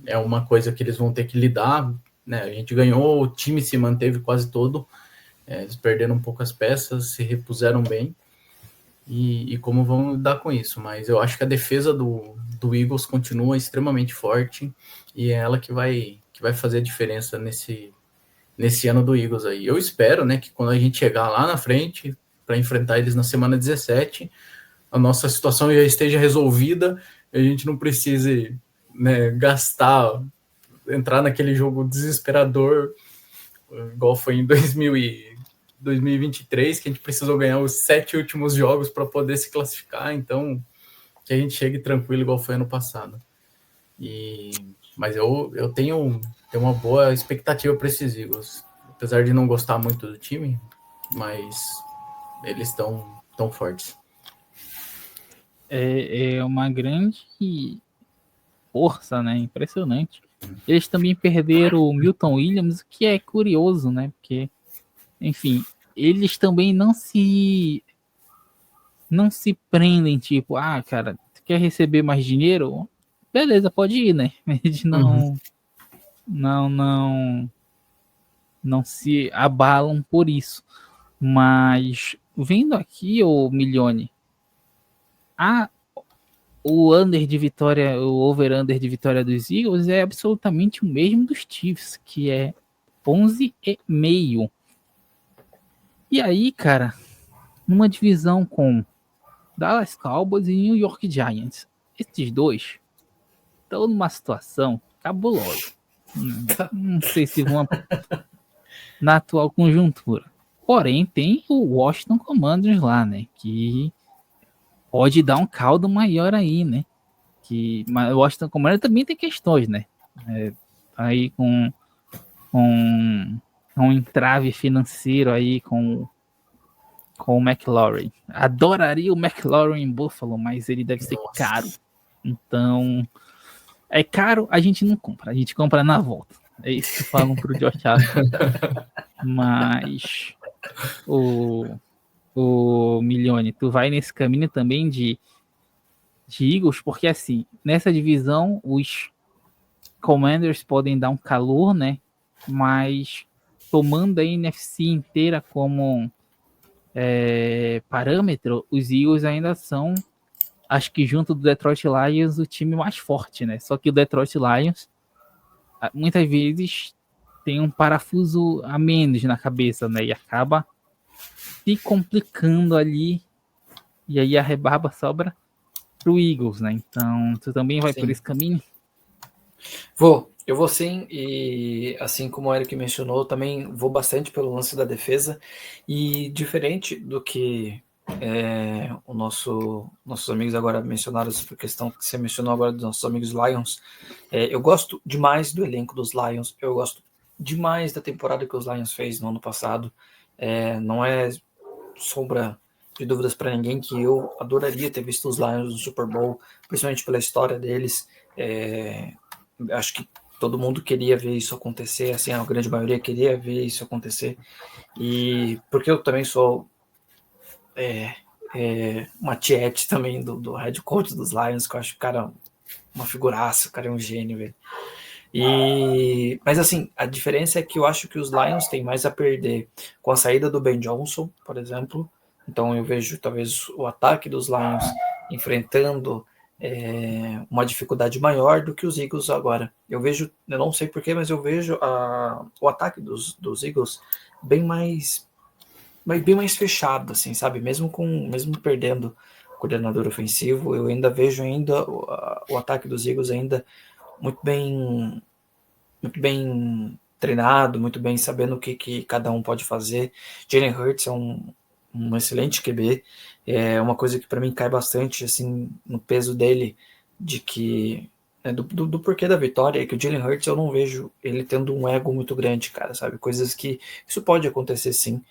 D: é uma coisa que eles vão ter que lidar, né? A gente ganhou, o time se manteve quase todo, eles perderam poucas peças, se repuseram bem, e como vão lidar com isso. Mas eu acho que a defesa do Eagles continua extremamente forte, e é ela que vai fazer a diferença nesse ano do Eagles aí. Eu espero, né, que quando a gente chegar lá na frente para enfrentar eles na semana 17, a nossa situação já esteja resolvida, a gente não precise, né, entrar naquele jogo desesperador, igual foi em 2023, que a gente precisou ganhar os 7 últimos jogos para poder se classificar. Então que a gente chegue tranquilo igual foi ano passado. Mas eu tenho uma boa expectativa para esses Eagles. Apesar de não gostar muito do time, mas eles estão tão fortes.
B: É uma grande força, né? Impressionante. Eles também perderam o Milton Williams, o que é curioso, né? Porque, enfim, eles também não se prendem, tipo, cara, tu quer receber mais dinheiro? Beleza, pode ir, né? Eles não se abalam por isso. Mas vendo aqui, o Milione, o under de vitória, o over-under de vitória dos Eagles é absolutamente o mesmo dos Chiefs, que é 11,5. E aí, cara, numa divisão com Dallas Cowboys e New York Giants, esses dois estão numa situação cabulosa. Não sei se vão na atual conjuntura. Porém, tem o Washington Commanders lá, né? Que pode dar um caldo maior aí, né? Mas o Washington Commanders também tem questões, né? Aí com um entrave financeiro aí com o McLaurin. Adoraria o McLaurin em Buffalo, mas ele deve ser caro. Então, é caro, a gente não compra. A gente compra na volta. É isso que falam pro Josh Allen. Mas o Milione, tu vai nesse caminho também de Eagles, porque assim, nessa divisão, os Commanders podem dar um calor, né? Mas tomando a NFC inteira como parâmetro, os Eagles ainda são, acho que junto do Detroit Lions, o time mais forte, né? Só que o Detroit Lions, muitas vezes, tem um parafuso a menos na cabeça, né? E acaba se complicando ali. E aí a rebarba sobra pro Eagles, né? Então, tu também vai por esse caminho?
C: Eu vou sim, e assim como o Eric mencionou, também vou bastante pelo lance da defesa, e diferente do que nossos amigos agora mencionaram, essa questão que você mencionou agora dos nossos amigos Lions, eu gosto demais do elenco dos Lions, eu gosto demais da temporada que os Lions fez no ano passado, não é sombra de dúvidas para ninguém que eu adoraria ter visto os Lions no Super Bowl, principalmente pela história deles. Acho que todo mundo queria ver isso acontecer, assim, a grande maioria queria ver isso acontecer, e porque eu também sou uma tiete também do head coach dos Lions, que eu acho que o cara uma figuraça, o cara é um gênio, velho. Mas assim, a diferença é que eu acho que os Lions têm mais a perder com a saída do Ben Johnson, por exemplo. Então eu vejo talvez o ataque dos Lions enfrentando uma dificuldade maior do que os Eagles agora. Eu não sei porquê, mas eu vejo o ataque dos Eagles bem mais fechado, assim, sabe? Mesmo perdendo o coordenador ofensivo, eu ainda vejo o ataque dos Eagles ainda muito bem treinado, muito bem sabendo o que cada um pode fazer. Jalen Hurts é um excelente QB, é uma coisa que para mim cai bastante assim no peso dele, de que do porquê da vitória, é que o Jalen Hurts eu não vejo ele tendo um ego muito grande, cara, sabe? Coisas que isso pode acontecer sim,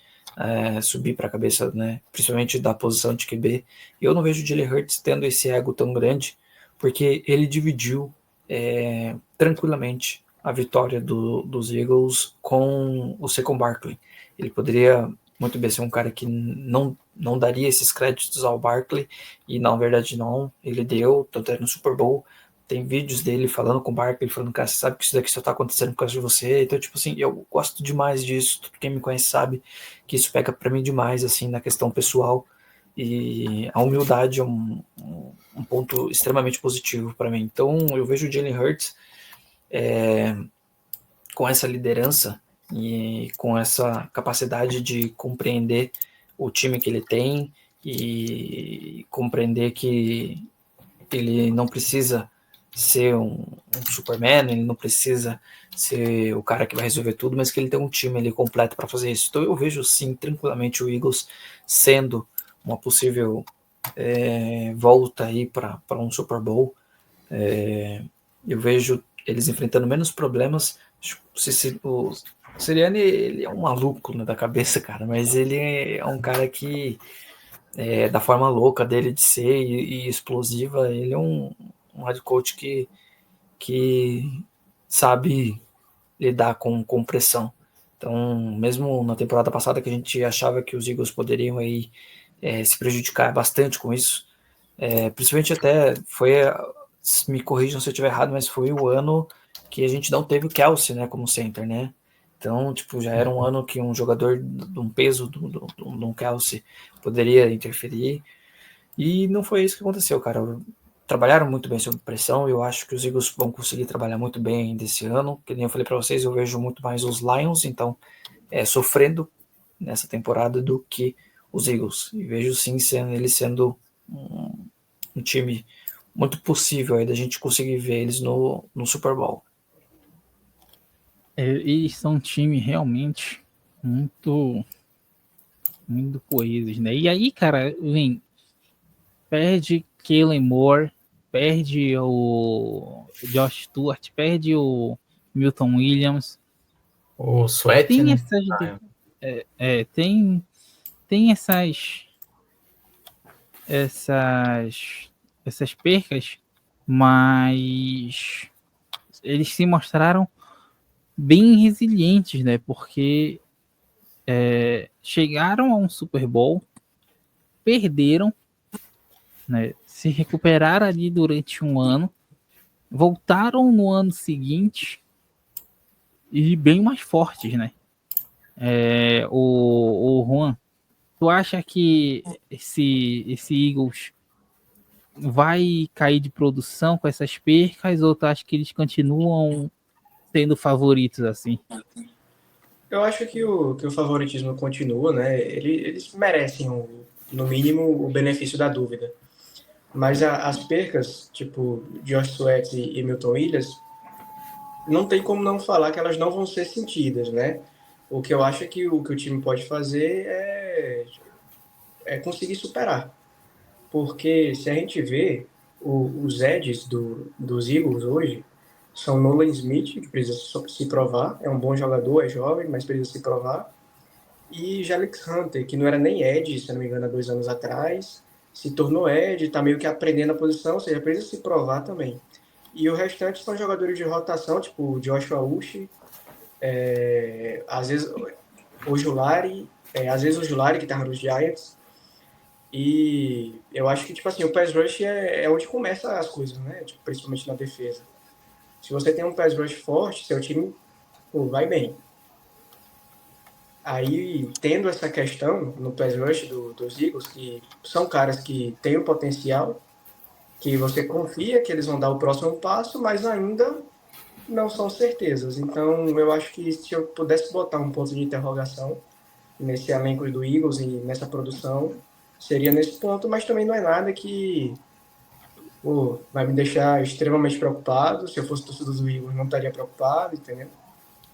C: subir para a cabeça, né? Principalmente da posição de QB. Eu não vejo o Jalen Hurts tendo esse ego tão grande, porque ele dividiu tranquilamente a vitória dos Eagles com o Saquon Barkley. Ele poderia muito bem ser um cara que não daria esses créditos ao Barkley, e na verdade não, ele deu, tanto é no Super Bowl, tem vídeos dele falando com o Barkley, falando, cara, você sabe que isso daqui só tá acontecendo por causa de você, então tipo assim, eu gosto demais disso, quem me conhece sabe que isso pega pra mim demais, assim, na questão pessoal, e a humildade é um ponto extremamente positivo para mim. Então eu vejo o Jalen Hurts com essa liderança e com essa capacidade de compreender o time que ele tem e compreender que ele não precisa ser um Superman, ele não precisa ser o cara que vai resolver tudo, mas que ele tem um time ali completo para fazer isso. Então eu vejo sim tranquilamente o Eagles sendo uma possível volta aí para um Super Bowl. Eu vejo eles enfrentando menos problemas. O Sirianni, ele é um maluco, né, da cabeça, cara, mas ele é um cara que, da forma louca dele de ser e explosiva, ele é um head coach que sabe lidar com pressão. Então, mesmo na temporada passada que a gente achava que os Eagles poderiam aí, se prejudicar bastante com isso, principalmente até me corrijam se eu estiver errado, mas foi o ano que a gente não teve o Kelce, né, como center, né? Então, tipo, já era um ano que um jogador de um peso de um Kelce poderia interferir, e não foi isso que aconteceu, cara. Trabalharam muito bem sob pressão, e eu acho que os Eagles vão conseguir trabalhar muito bem ainda esse ano. Que nem eu falei para vocês, eu vejo muito mais os Lions, então, sofrendo nessa temporada do que os Eagles. E vejo sim eles sendo um time muito possível aí da gente conseguir ver eles no Super Bowl.
B: Eles são um time realmente muito coesos, né? E aí, cara, perde Kellen Moore, perde o Josh Stewart, perde o Milton Williams.
D: O Sweat,
B: Tem
D: né?
B: Tem essas percas, mas eles se mostraram bem resilientes, né? Porque chegaram a um Super Bowl, perderam, né? Se recuperaram ali durante um ano, voltaram no ano seguinte e bem mais fortes, né? O Juan, tu acha que esse Eagles vai cair de produção com essas percas, ou tu acha que eles continuam sendo favoritos assim?
E: Eu acho que o favoritismo continua, né? Eles merecem, no mínimo, o benefício da dúvida. Mas as percas, tipo Josh Sweat e Milton Williams, não tem como não falar que elas não vão ser sentidas, né? O que eu acho é que o time pode fazer é conseguir superar. Porque se a gente vê os edges dos Eagles hoje, são Nolan Smith, que precisa se provar, é um bom jogador, é jovem, mas precisa se provar, e Jalix Hunter, que não era nem edge, se não me engano, há 2 anos atrás, se tornou edge, está meio que aprendendo a posição, ou seja, precisa se provar também. E o restante são jogadores de rotação, tipo o Joshua Uchi, às vezes o Julari, às vezes o Julari, que estava nos Giants. E eu acho que, tipo assim, o pass rush é onde começa as coisas, né? Tipo, principalmente na defesa. Se você tem um pass rush forte, seu time vai bem. Aí, tendo essa questão no pass rush dos Eagles, que são caras que têm o potencial, que você confia que eles vão dar o próximo passo, mas ainda não são certezas. Então, eu acho que se eu pudesse botar um ponto de interrogação nesse elenco do Eagles e nessa produção, seria nesse ponto, mas também não é nada que vai me deixar extremamente preocupado. Se eu fosse torcedor do Eagles, não estaria preocupado, entendeu?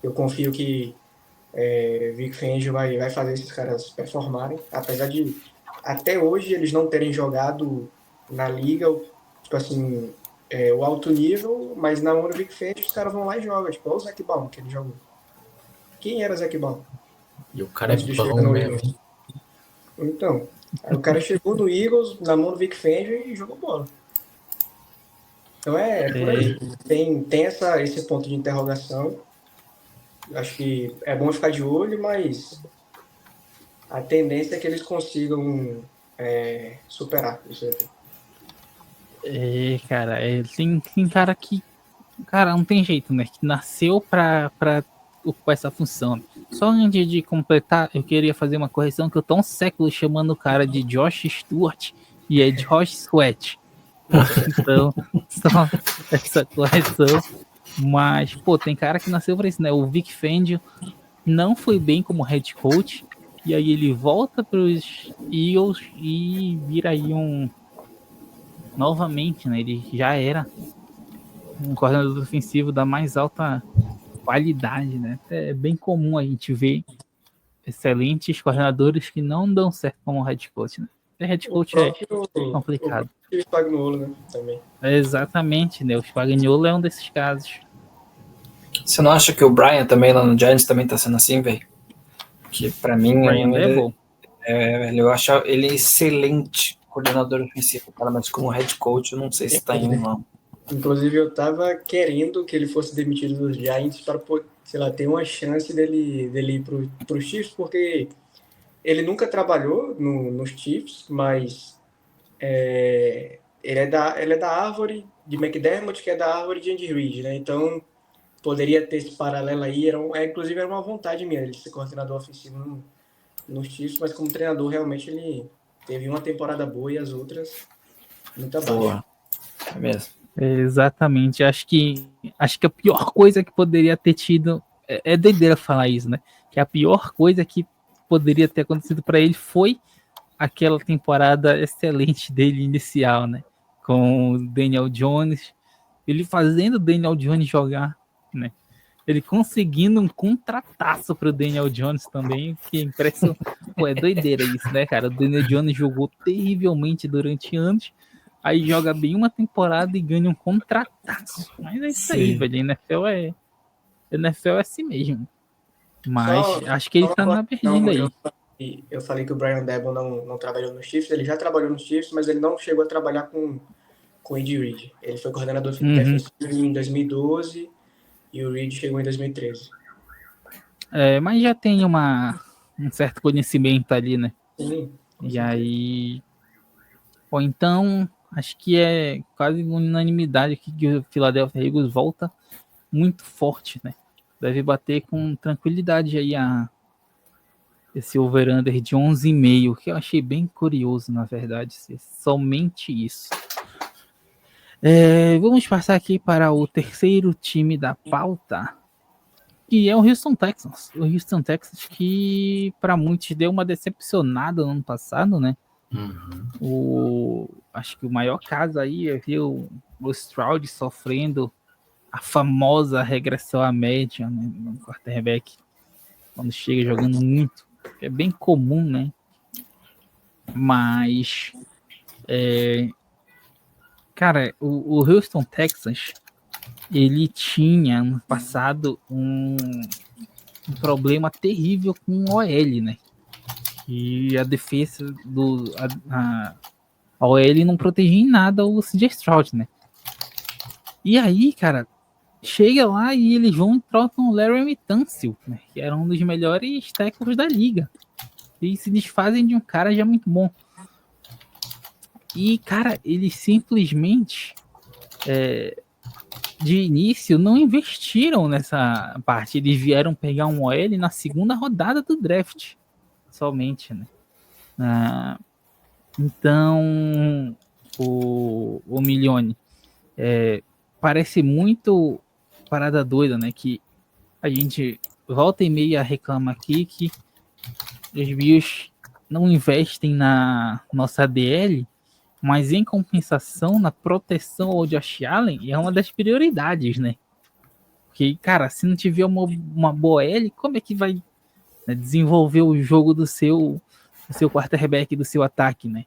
E: Eu confio que Vic Fangio vai fazer esses caras performarem, apesar de até hoje eles não terem jogado na liga, tipo assim, o alto nível, mas na mão do Vic Fangio os caras vão lá e jogam, tipo, olha o Zac Baum que ele jogou. Quem era Zac Baum?
D: E o cara é bom mesmo.
E: Então, aí o cara chegou no Eagles, na mão do Vic Fangio e jogou bola. Então por aí. Tem esse ponto de interrogação. Acho que é bom ficar de olho, mas a tendência é que eles consigam superar isso aí.
B: Cara, tem cara que... Cara, não tem jeito, né? Que nasceu pra ocupar essa função. Só antes de completar, eu queria fazer uma correção, que eu tô um século chamando o cara de Josh Stewart e é Josh Sweat. Então, só essa correção. Mas, pô, tem cara que nasceu pra isso, né? O Vic Fangio não foi bem como head coach, e aí ele volta pros Eagles e vira aí novamente, né? Ele já era um coordenador ofensivo da mais alta qualidade, né? É bem comum a gente ver excelentes coordenadores que não dão certo como head coach, né? Ser head
E: O
B: coach é
E: próprio
B: complicado.
E: Spagnuolo, né? Também.
B: Exatamente, né? O Spagnuolo é um desses casos.
C: Você não acha que o Brian também lá no Giants também tá sendo assim, velho? Que pra mim,
B: Brian Daboll.
C: eu acho ele excelente coordenador ofensivo, cara, mas como head coach eu não sei se tá indo, não.
E: Inclusive, eu tava querendo que ele fosse demitido dos Giants para, sei lá, ter uma chance dele ir pro Chiefs, porque ele nunca trabalhou nos Chiefs, mas ele é da árvore de McDermott, que é da árvore de Andy Reid, né? Então, poderia ter esse paralelo aí. Inclusive, era uma vontade minha ele ser coordenador ofensivo nos Chiefs, mas como treinador, realmente, ele teve uma temporada boa e as outras muito abaixo.
C: Boa. É mesmo.
B: Exatamente. Acho que a pior coisa que poderia ter tido. É doideira falar isso, né? Que a pior coisa que poderia ter acontecido para ele foi aquela temporada excelente dele inicial, né? Com o Daniel Jones. Ele fazendo o Daniel Jones jogar, né? Ele conseguindo um contrataço pro Daniel Jones também, que é impressionante. Pô, é doideira isso, né, cara? O Daniel Jones jogou terrivelmente durante anos, aí joga bem uma temporada e ganha um contrataço. Mas é isso aí,
D: Sim.
B: velho. NFL é assim mesmo. Mas
E: Só
B: acho que ele tá na berlinda aí.
E: Eu falei que o Brian Daboll não trabalhou no Chiefs, ele já trabalhou no Chiefs, mas ele não chegou a trabalhar com o Andy Reid. Ele foi coordenador defensivo em 2012 e o Reid chegou em 2013.
B: Mas já tem um certo conhecimento ali, né?
E: Sim, com
B: E
E: certeza.
B: aí. Bom, então, acho que é quase unanimidade aqui que o Philadelphia Eagles volta muito forte, né? Deve bater com tranquilidade aí esse over-under de 11,5, que eu achei bem curioso, na verdade, ser somente isso. Vamos passar aqui para o terceiro time da pauta, que é o Houston Texans. O Houston Texans que para muitos deu uma decepcionada no ano passado, né? Acho que o maior caso aí é ver o Stroud sofrendo a famosa regressão à média, né, no quarterback, quando chega jogando muito, que é bem comum, né? Mas, cara, o Houston Texans, ele tinha no passado um problema terrível com o OL, né? E a defesa a OL não protegia em nada o CJ Stroud, né? E aí, cara, chega lá e eles vão e trocam o Larry Tunsil, né, que era um dos melhores tackles da liga. E se desfazem de um cara já muito bom. E, cara, eles simplesmente, de início, não investiram nessa parte. Eles vieram pegar um OL na segunda rodada do draft, somente, né? Então, o Milione parece muito parada doida, né? Que a gente volta e meia reclama aqui que os Bills não investem na nossa ADL, mas em compensação na proteção ao Josh Allen é uma das prioridades, né? Porque, cara, se não tiver uma boa L, como é que vai, né, desenvolver o jogo do seu quarterback, do seu ataque, né?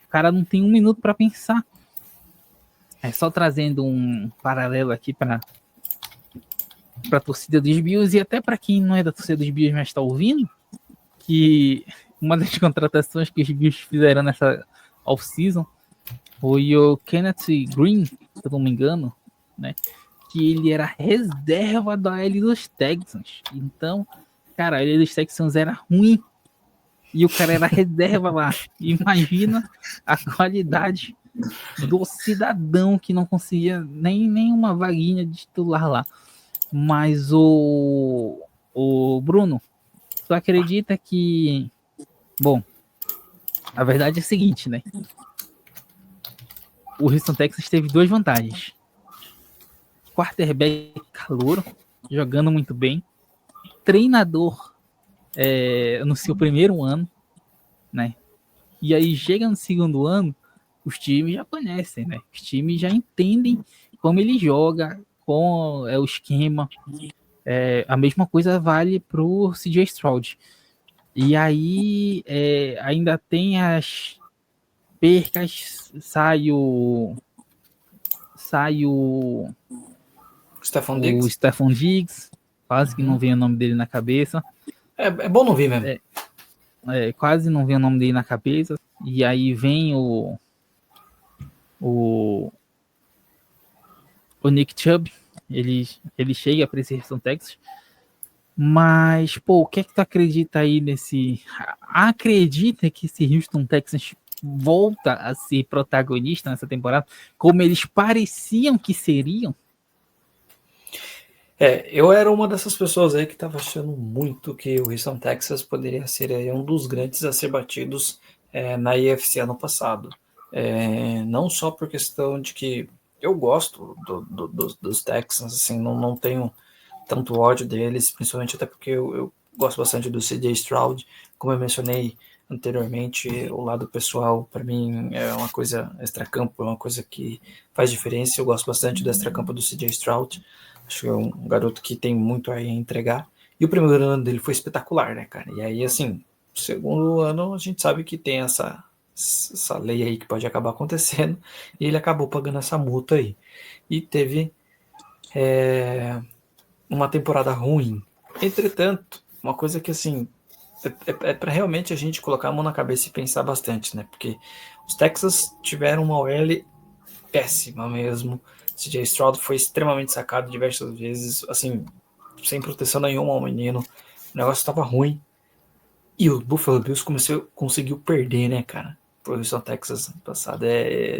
B: O cara não tem um minuto para pensar. É só trazendo um paralelo aqui para a torcida dos Bills e até para quem não é da torcida dos Bills, mas está ouvindo, que uma das contratações que os Bills fizeram nessa off-season foi o Kenneth Green, se eu não me engano, né? Que ele era reserva da OL dos Texans. Então, cara, a OL dos Texans era ruim e o cara era reserva lá. Imagina a qualidade do cidadão que não conseguia nem uma vaguinha de titular lá. Mas o Bruno, tu acredita que... Bom, a verdade é a seguinte, né? O Houston Texans teve duas vantagens. Quarterback calouro, jogando muito bem. Treinador no seu primeiro ano, né? E aí chega no segundo ano, os times já conhecem, né? Os times já entendem como ele joga, qual é o esquema. A mesma coisa vale pro CJ Stroud. E aí ainda tem percas, sai o
C: Stephon Diggs.
B: Stephon Diggs, quase que não vem o nome dele na cabeça.
C: É bom não vir mesmo.
B: Quase não vem o nome dele na cabeça. E aí vem o Nick Chubb, ele chega para esse Houston Texans. Mas, pô, o que é que tu acredita aí nesse... Acredita que esse Houston Texans volta a ser protagonista nessa temporada, como eles pareciam que seriam?
C: Eu era uma dessas pessoas aí que estava achando muito que o Houston Texans poderia ser aí um dos grandes a ser batidos na AFC ano passado. Não só por questão de que eu gosto dos Texans, assim, não tenho tanto ódio deles, principalmente até porque eu gosto bastante do CJ Stroud. Como eu mencionei anteriormente, o lado pessoal, para mim, é uma coisa extracampo, é uma coisa que faz diferença. Eu gosto bastante do extracampo do CJ Stroud. Acho que é um garoto que tem muito aí a entregar. E o primeiro ano dele foi espetacular, né, cara? E aí, assim, o segundo ano a gente sabe que tem essa lei aí que pode acabar acontecendo. E ele acabou pagando essa multa aí. E teve uma temporada ruim. Entretanto, uma coisa que, assim, é para realmente a gente colocar a mão na cabeça e pensar bastante, né? Porque os Texans tiveram uma OL péssima mesmo. CJ Stroud foi extremamente sacado diversas vezes, assim, sem proteção nenhuma ao menino. O negócio estava ruim. E o Buffalo Bills conseguiu perder, né, cara? Pro Houston Texas ano passado.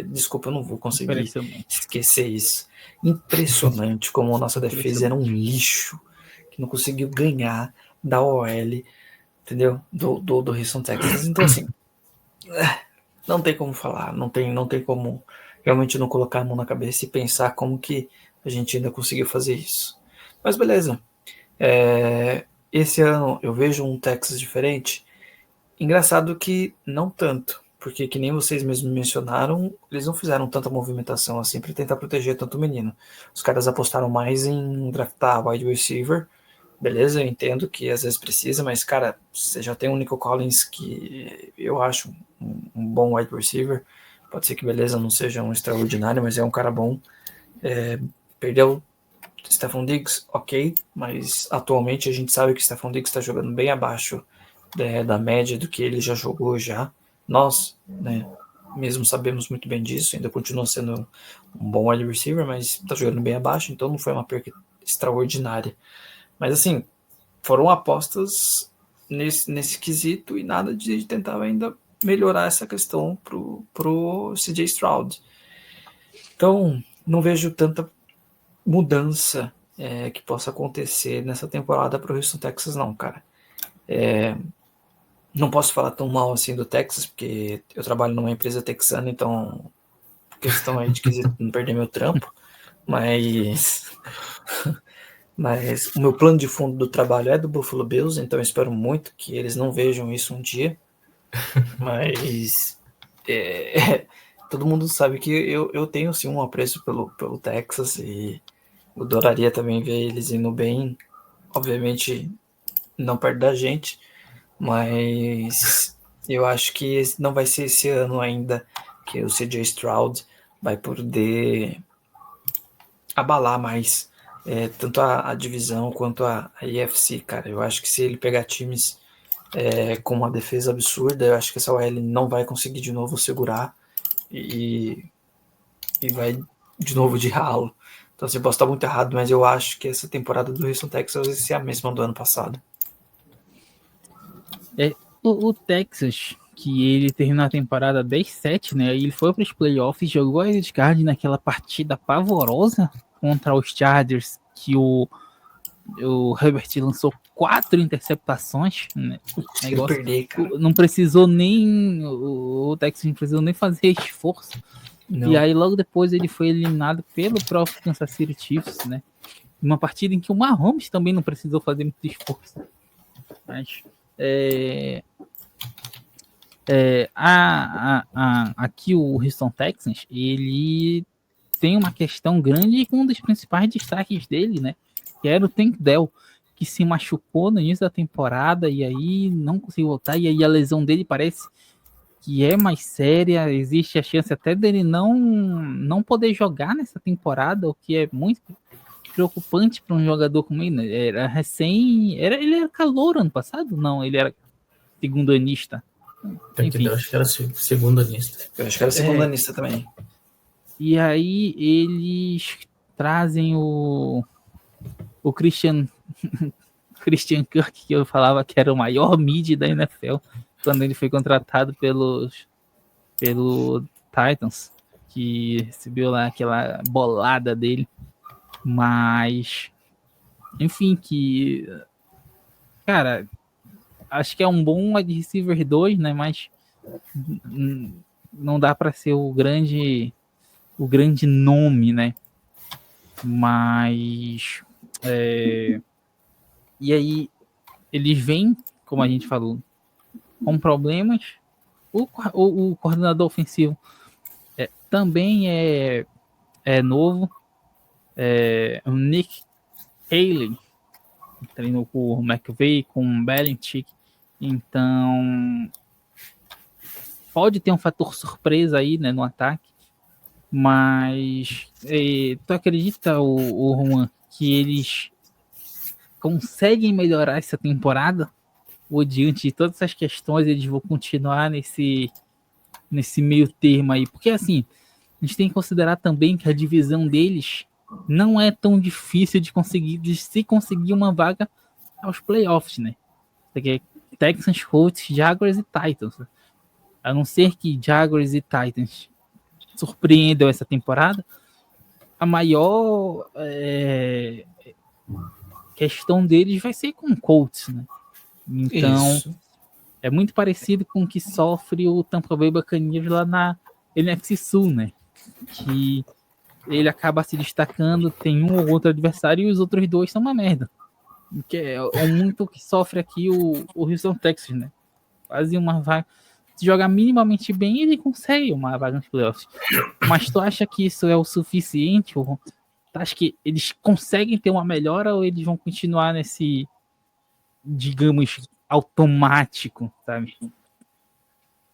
C: Desculpa, eu não vou conseguir esquecer isso. Impressionante como a nossa defesa era um lixo, que não conseguiu ganhar da OL, entendeu? Do Houston Texas. Então, assim, não tem como falar, não tem como realmente não colocar a mão na cabeça e pensar como que a gente ainda conseguiu fazer isso. Mas beleza. Esse ano eu vejo um Texas diferente. Engraçado que não tanto, porque que nem vocês mesmos mencionaram, eles não fizeram tanta movimentação assim para tentar proteger tanto o menino. Os caras apostaram mais em draftar wide receiver. Beleza, eu entendo que às vezes precisa, mas, cara, você já tem o Nico Collins, que eu acho um bom wide receiver. Pode ser que, beleza, não seja um extraordinário, mas é um cara bom. Perdeu Stephon Diggs, ok, mas atualmente a gente sabe que Stephon Diggs está jogando bem abaixo da média do que ele já jogou já. Nós, né, mesmo sabemos muito bem disso, ainda continua sendo um bom wide receiver, mas está jogando bem abaixo, então não foi uma perca extraordinária. Mas, assim, foram apostas nesse quesito e nada de tentar ainda melhorar essa questão pro CJ Stroud. Então, não vejo tanta mudança que possa acontecer nessa temporada pro Houston Texas, não, cara. Não posso falar tão mal assim do Texas, porque eu trabalho numa empresa texana, então questão aí de quesito não perder meu trampo, mas o meu plano de fundo do trabalho é do Buffalo Bills, então eu espero muito que eles não vejam isso um dia. Mas todo mundo sabe que eu tenho sim um apreço pelo Texas e eu adoraria também ver eles indo bem. Obviamente não perto da gente, mas eu acho que não vai ser esse ano ainda que o CJ Stroud vai poder abalar mais tanto a divisão quanto a AFC, cara. Eu acho que se ele pegar times com uma defesa absurda, eu acho que essa OL não vai conseguir de novo segurar e vai de novo de ralo. Então, assim, posso estar muito errado, mas eu acho que essa temporada do Houston Texas vai ser a mesma do ano passado.
B: O Texas, que ele terminou a temporada 10-7, né? Ele foi para os playoffs, jogou a wildcard naquela partida pavorosa contra os Chargers, que o Herbert lançou 4 interceptações, né? Negócio,
C: perder, cara.
B: Não precisou nem o Texas não precisou nem fazer esforço. Não. E aí logo depois ele foi eliminado pelo próprio Kansas City Chiefs, né? Uma partida em que o Mahomes também não precisou fazer muito esforço. Mas aqui o Houston Texans, ele tem uma questão grande com um dos principais destaques dele, né? Que era o Tank Dell, que se machucou no início da temporada e aí não conseguiu voltar, e aí a lesão dele parece que é mais séria, existe a chance até dele não poder jogar nessa temporada, o que é muito preocupante para um jogador como ele, né? Ele era calouro ano passado? Não, ele era segundanista. Enfim.
D: Eu acho que era segundanista.
C: Eu acho que era segundanista também.
B: E aí eles trazem o Christian Kirk, que eu falava que era o maior mid da NFL, quando ele foi contratado pelo Titans, que recebeu lá aquela bolada dele. Mas, enfim, cara, acho que é um bom wide receiver 2, né? Mas não dá para ser o grande nome, né? Mas e aí eles vêm, como a gente falou, com problemas. O coordenador ofensivo também é novo. O Nick Haley treinou com o McVay, com o Belichick. Então pode ter um fator surpresa aí, né, no ataque. Mas tu acredita, o Juan, que eles conseguem melhorar essa temporada? Ou diante de todas essas questões, eles vão continuar nesse meio termo aí? Porque assim, a gente tem que considerar também que a divisão deles não é tão difícil de se conseguir uma vaga aos playoffs, né? Porque Texans, Colts, Jaguars e Titans. A não ser que Jaguars e Titans surpreendam essa temporada, a maior questão deles vai ser com o Colts, né? Então,
C: Isso.
B: é muito parecido com o que sofre o Tampa Bay Buccaneers lá na NFC Sul, né? Que ele acaba se destacando, tem um ou outro adversário e os outros dois são uma merda. Que é muito que sofre aqui o Houston Texans, né? Quase uma vaga. Se jogar minimamente bem, ele consegue uma vaga nos playoffs. Mas tu acha que isso é o suficiente? Ou tu acha que eles conseguem ter uma melhora ou eles vão continuar nesse, digamos, automático, sabe?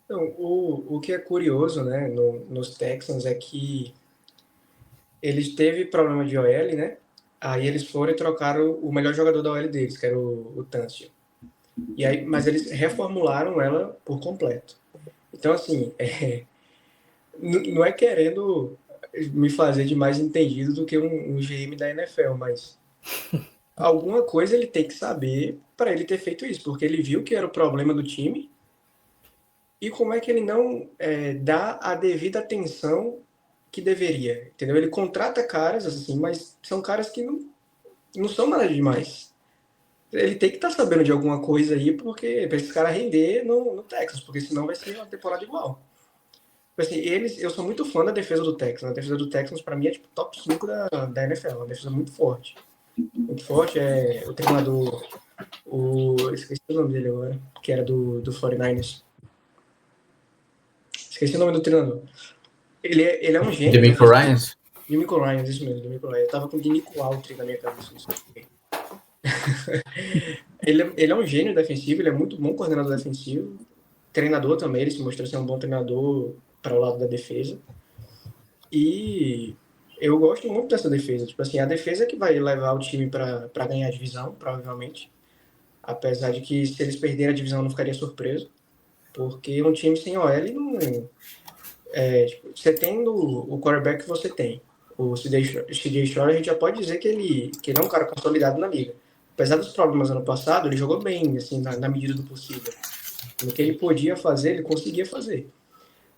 E: Então, o que é curioso, né, nos Texans é que eles teve problema de OL, né? Aí eles foram e trocaram o melhor jogador da OL deles, que era o Tunsil. E aí, mas eles reformularam ela por completo. Então, assim, não é querendo me fazer de mais entendido do que um GM da NFL, mas alguma coisa ele tem que saber para ele ter feito isso, porque ele viu que era o problema do time e como é que ele não dá a devida atenção que deveria, entendeu? Ele contrata caras, assim, mas são caras que não são nada demais. Ele tem que estar sabendo de alguma coisa aí, porque para esses caras render no Texas, porque senão vai ser uma temporada igual. Assim, eu sou muito fã da defesa do Texans. A defesa do Texans, para mim, é tipo top 5 da NFL. Uma defesa muito forte. Muito forte. O treinador, esqueci o nome dele agora, que era do 49ers. Esqueci o nome do treinador. Ele é um gênio.
D: DeMeco Ryans?
E: DeMeco Ryans, isso mesmo, DeMeco Ryans. Eu tava com o DeMeco Autry na minha cabeça. Ele é um gênio defensivo, ele é muito bom coordenador defensivo. Treinador também, ele se mostrou ser um bom treinador para o lado da defesa. E eu gosto muito dessa defesa. Tipo assim, a defesa que vai levar o time para ganhar a divisão, provavelmente. Apesar de que se eles perderem a divisão, eu não ficaria surpreso. Porque um time sem OL não. Tipo, você tendo o quarterback que você tem. O CJ Stroud, a gente já pode dizer que ele é um cara consolidado na liga. Apesar dos problemas ano passado, ele jogou bem, assim, na medida do possível. No que ele podia fazer, ele conseguia fazer.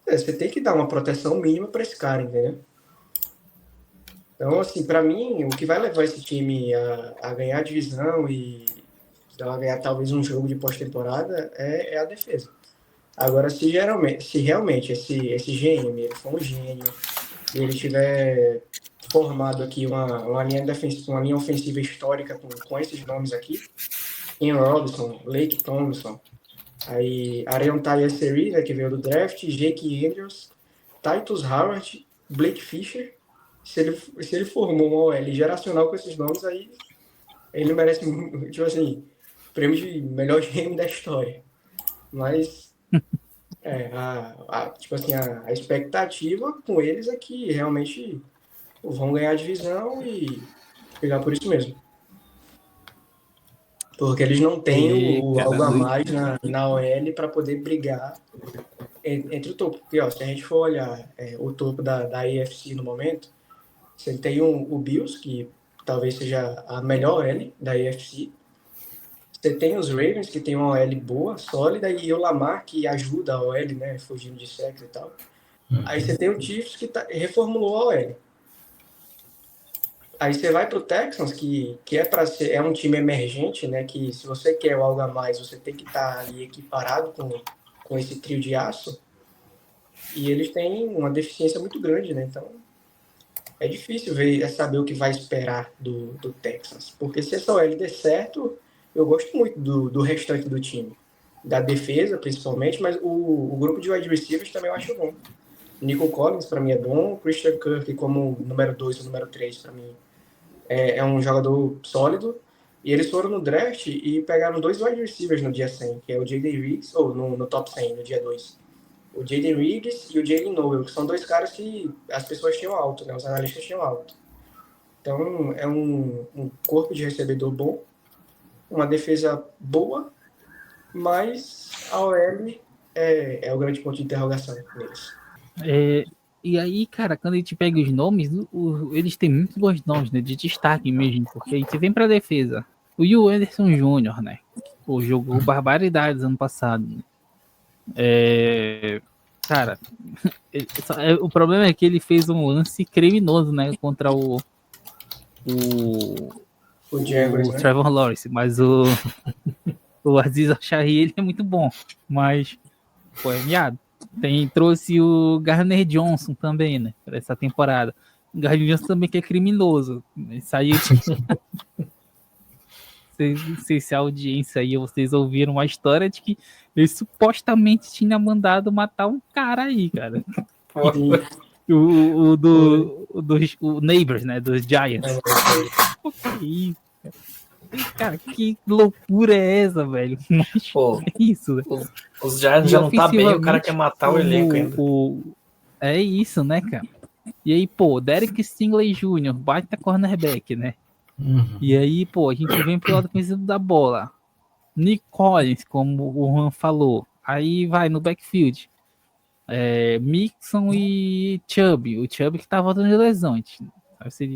E: Você tem que dar uma proteção mínima para esse cara, entendeu? Então, assim, para mim, o que vai levar esse time a ganhar a divisão e a ganhar talvez um jogo de pós-temporada é a defesa. Agora, se realmente esse GM ele for um gênio e ele tiver formado aqui uma linha ofensiva histórica com esses nomes aqui, Ian Robinson, Lake Thompson, aí Arion Tayesseri, né, que veio do draft, Jake Andrews, Titus Howard, Blake Fisher. Se ele formou uma OL geracional com esses nomes, aí ele merece, tipo assim, prêmio de melhor GM da história. Mas Tipo assim, a expectativa com eles é que realmente vão ganhar a divisão e pegar por isso mesmo. Porque eles não têm o
B: Cara,
E: algo a mais na OL para poder brigar entre o topo. Porque, ó, se a gente for olhar o topo da AFC no momento, você tem o Bills, que talvez seja a melhor OL da AFC. Você tem os Ravens, que tem uma OL boa, sólida, e o Lamar, que ajuda a OL, né, fugindo de sacks e tal. Aí você tem o Chiefs, que reformulou a OL. Aí você vai para o Texans, que é para ser um time emergente, né? Que se você quer algo a mais, você tem que estar ali equiparado com esse trio de aço. E eles têm uma deficiência muito grande, né? Então é difícil saber o que vai esperar do Texans. Porque se essa OL der certo, eu gosto muito do restante do time. Da defesa, principalmente, mas o grupo de wide receivers também eu acho bom. Nico Collins, para mim, é bom. Christian Kirk, como número 2 ou número 3, para mim, é um jogador sólido. E eles foram no draft e pegaram 2 wide receivers no dia 100, que é o Jaden Riggs, ou no top 100, no dia 2. O Jaden Riggs e o Jalen Noel, que são 2 caras que as pessoas tinham alto, né? Os analistas tinham alto. Então, é um corpo de recebedor bom, uma defesa boa, mas a OL é o grande ponto de interrogação neles.
B: E aí, cara, quando a gente pega os nomes, eles têm muitos bons nomes, né? De destaque mesmo, porque a gente vem pra defesa. O Will Anderson Jr., né? Pô, jogou barbaridades ano passado. Né? Cara, o problema é que ele fez um lance criminoso, né? Contra o
E: Jaguars, né?
B: Trevor Lawrence, mas o Aziz Al-Shari, ele é muito bom, mas pô, é miado. Trouxe o Gardner Johnson também, né? Para essa temporada. O Gardner Johnson também que é criminoso. Saiu. Não sei se a audiência aí, vocês ouviram uma história de que ele supostamente tinha mandado matar um cara aí, cara. O Neighbors, né? Dos Giants. Que isso, cara, que loucura é essa, velho? Mas
C: Pô,
B: é isso, né?
C: Os Giants já não tá bem, o cara quer matar o elenco ainda.
B: É isso, né, cara? E aí, pô, Derek Stingley Jr., baita cornerback, né? E aí, pô, a gente vem pro lado ofensivo da bola. Nick Collins, como o Juan falou. Aí vai no backfield. Mixon e Chubb. O Chubb que tá voltando de lesão.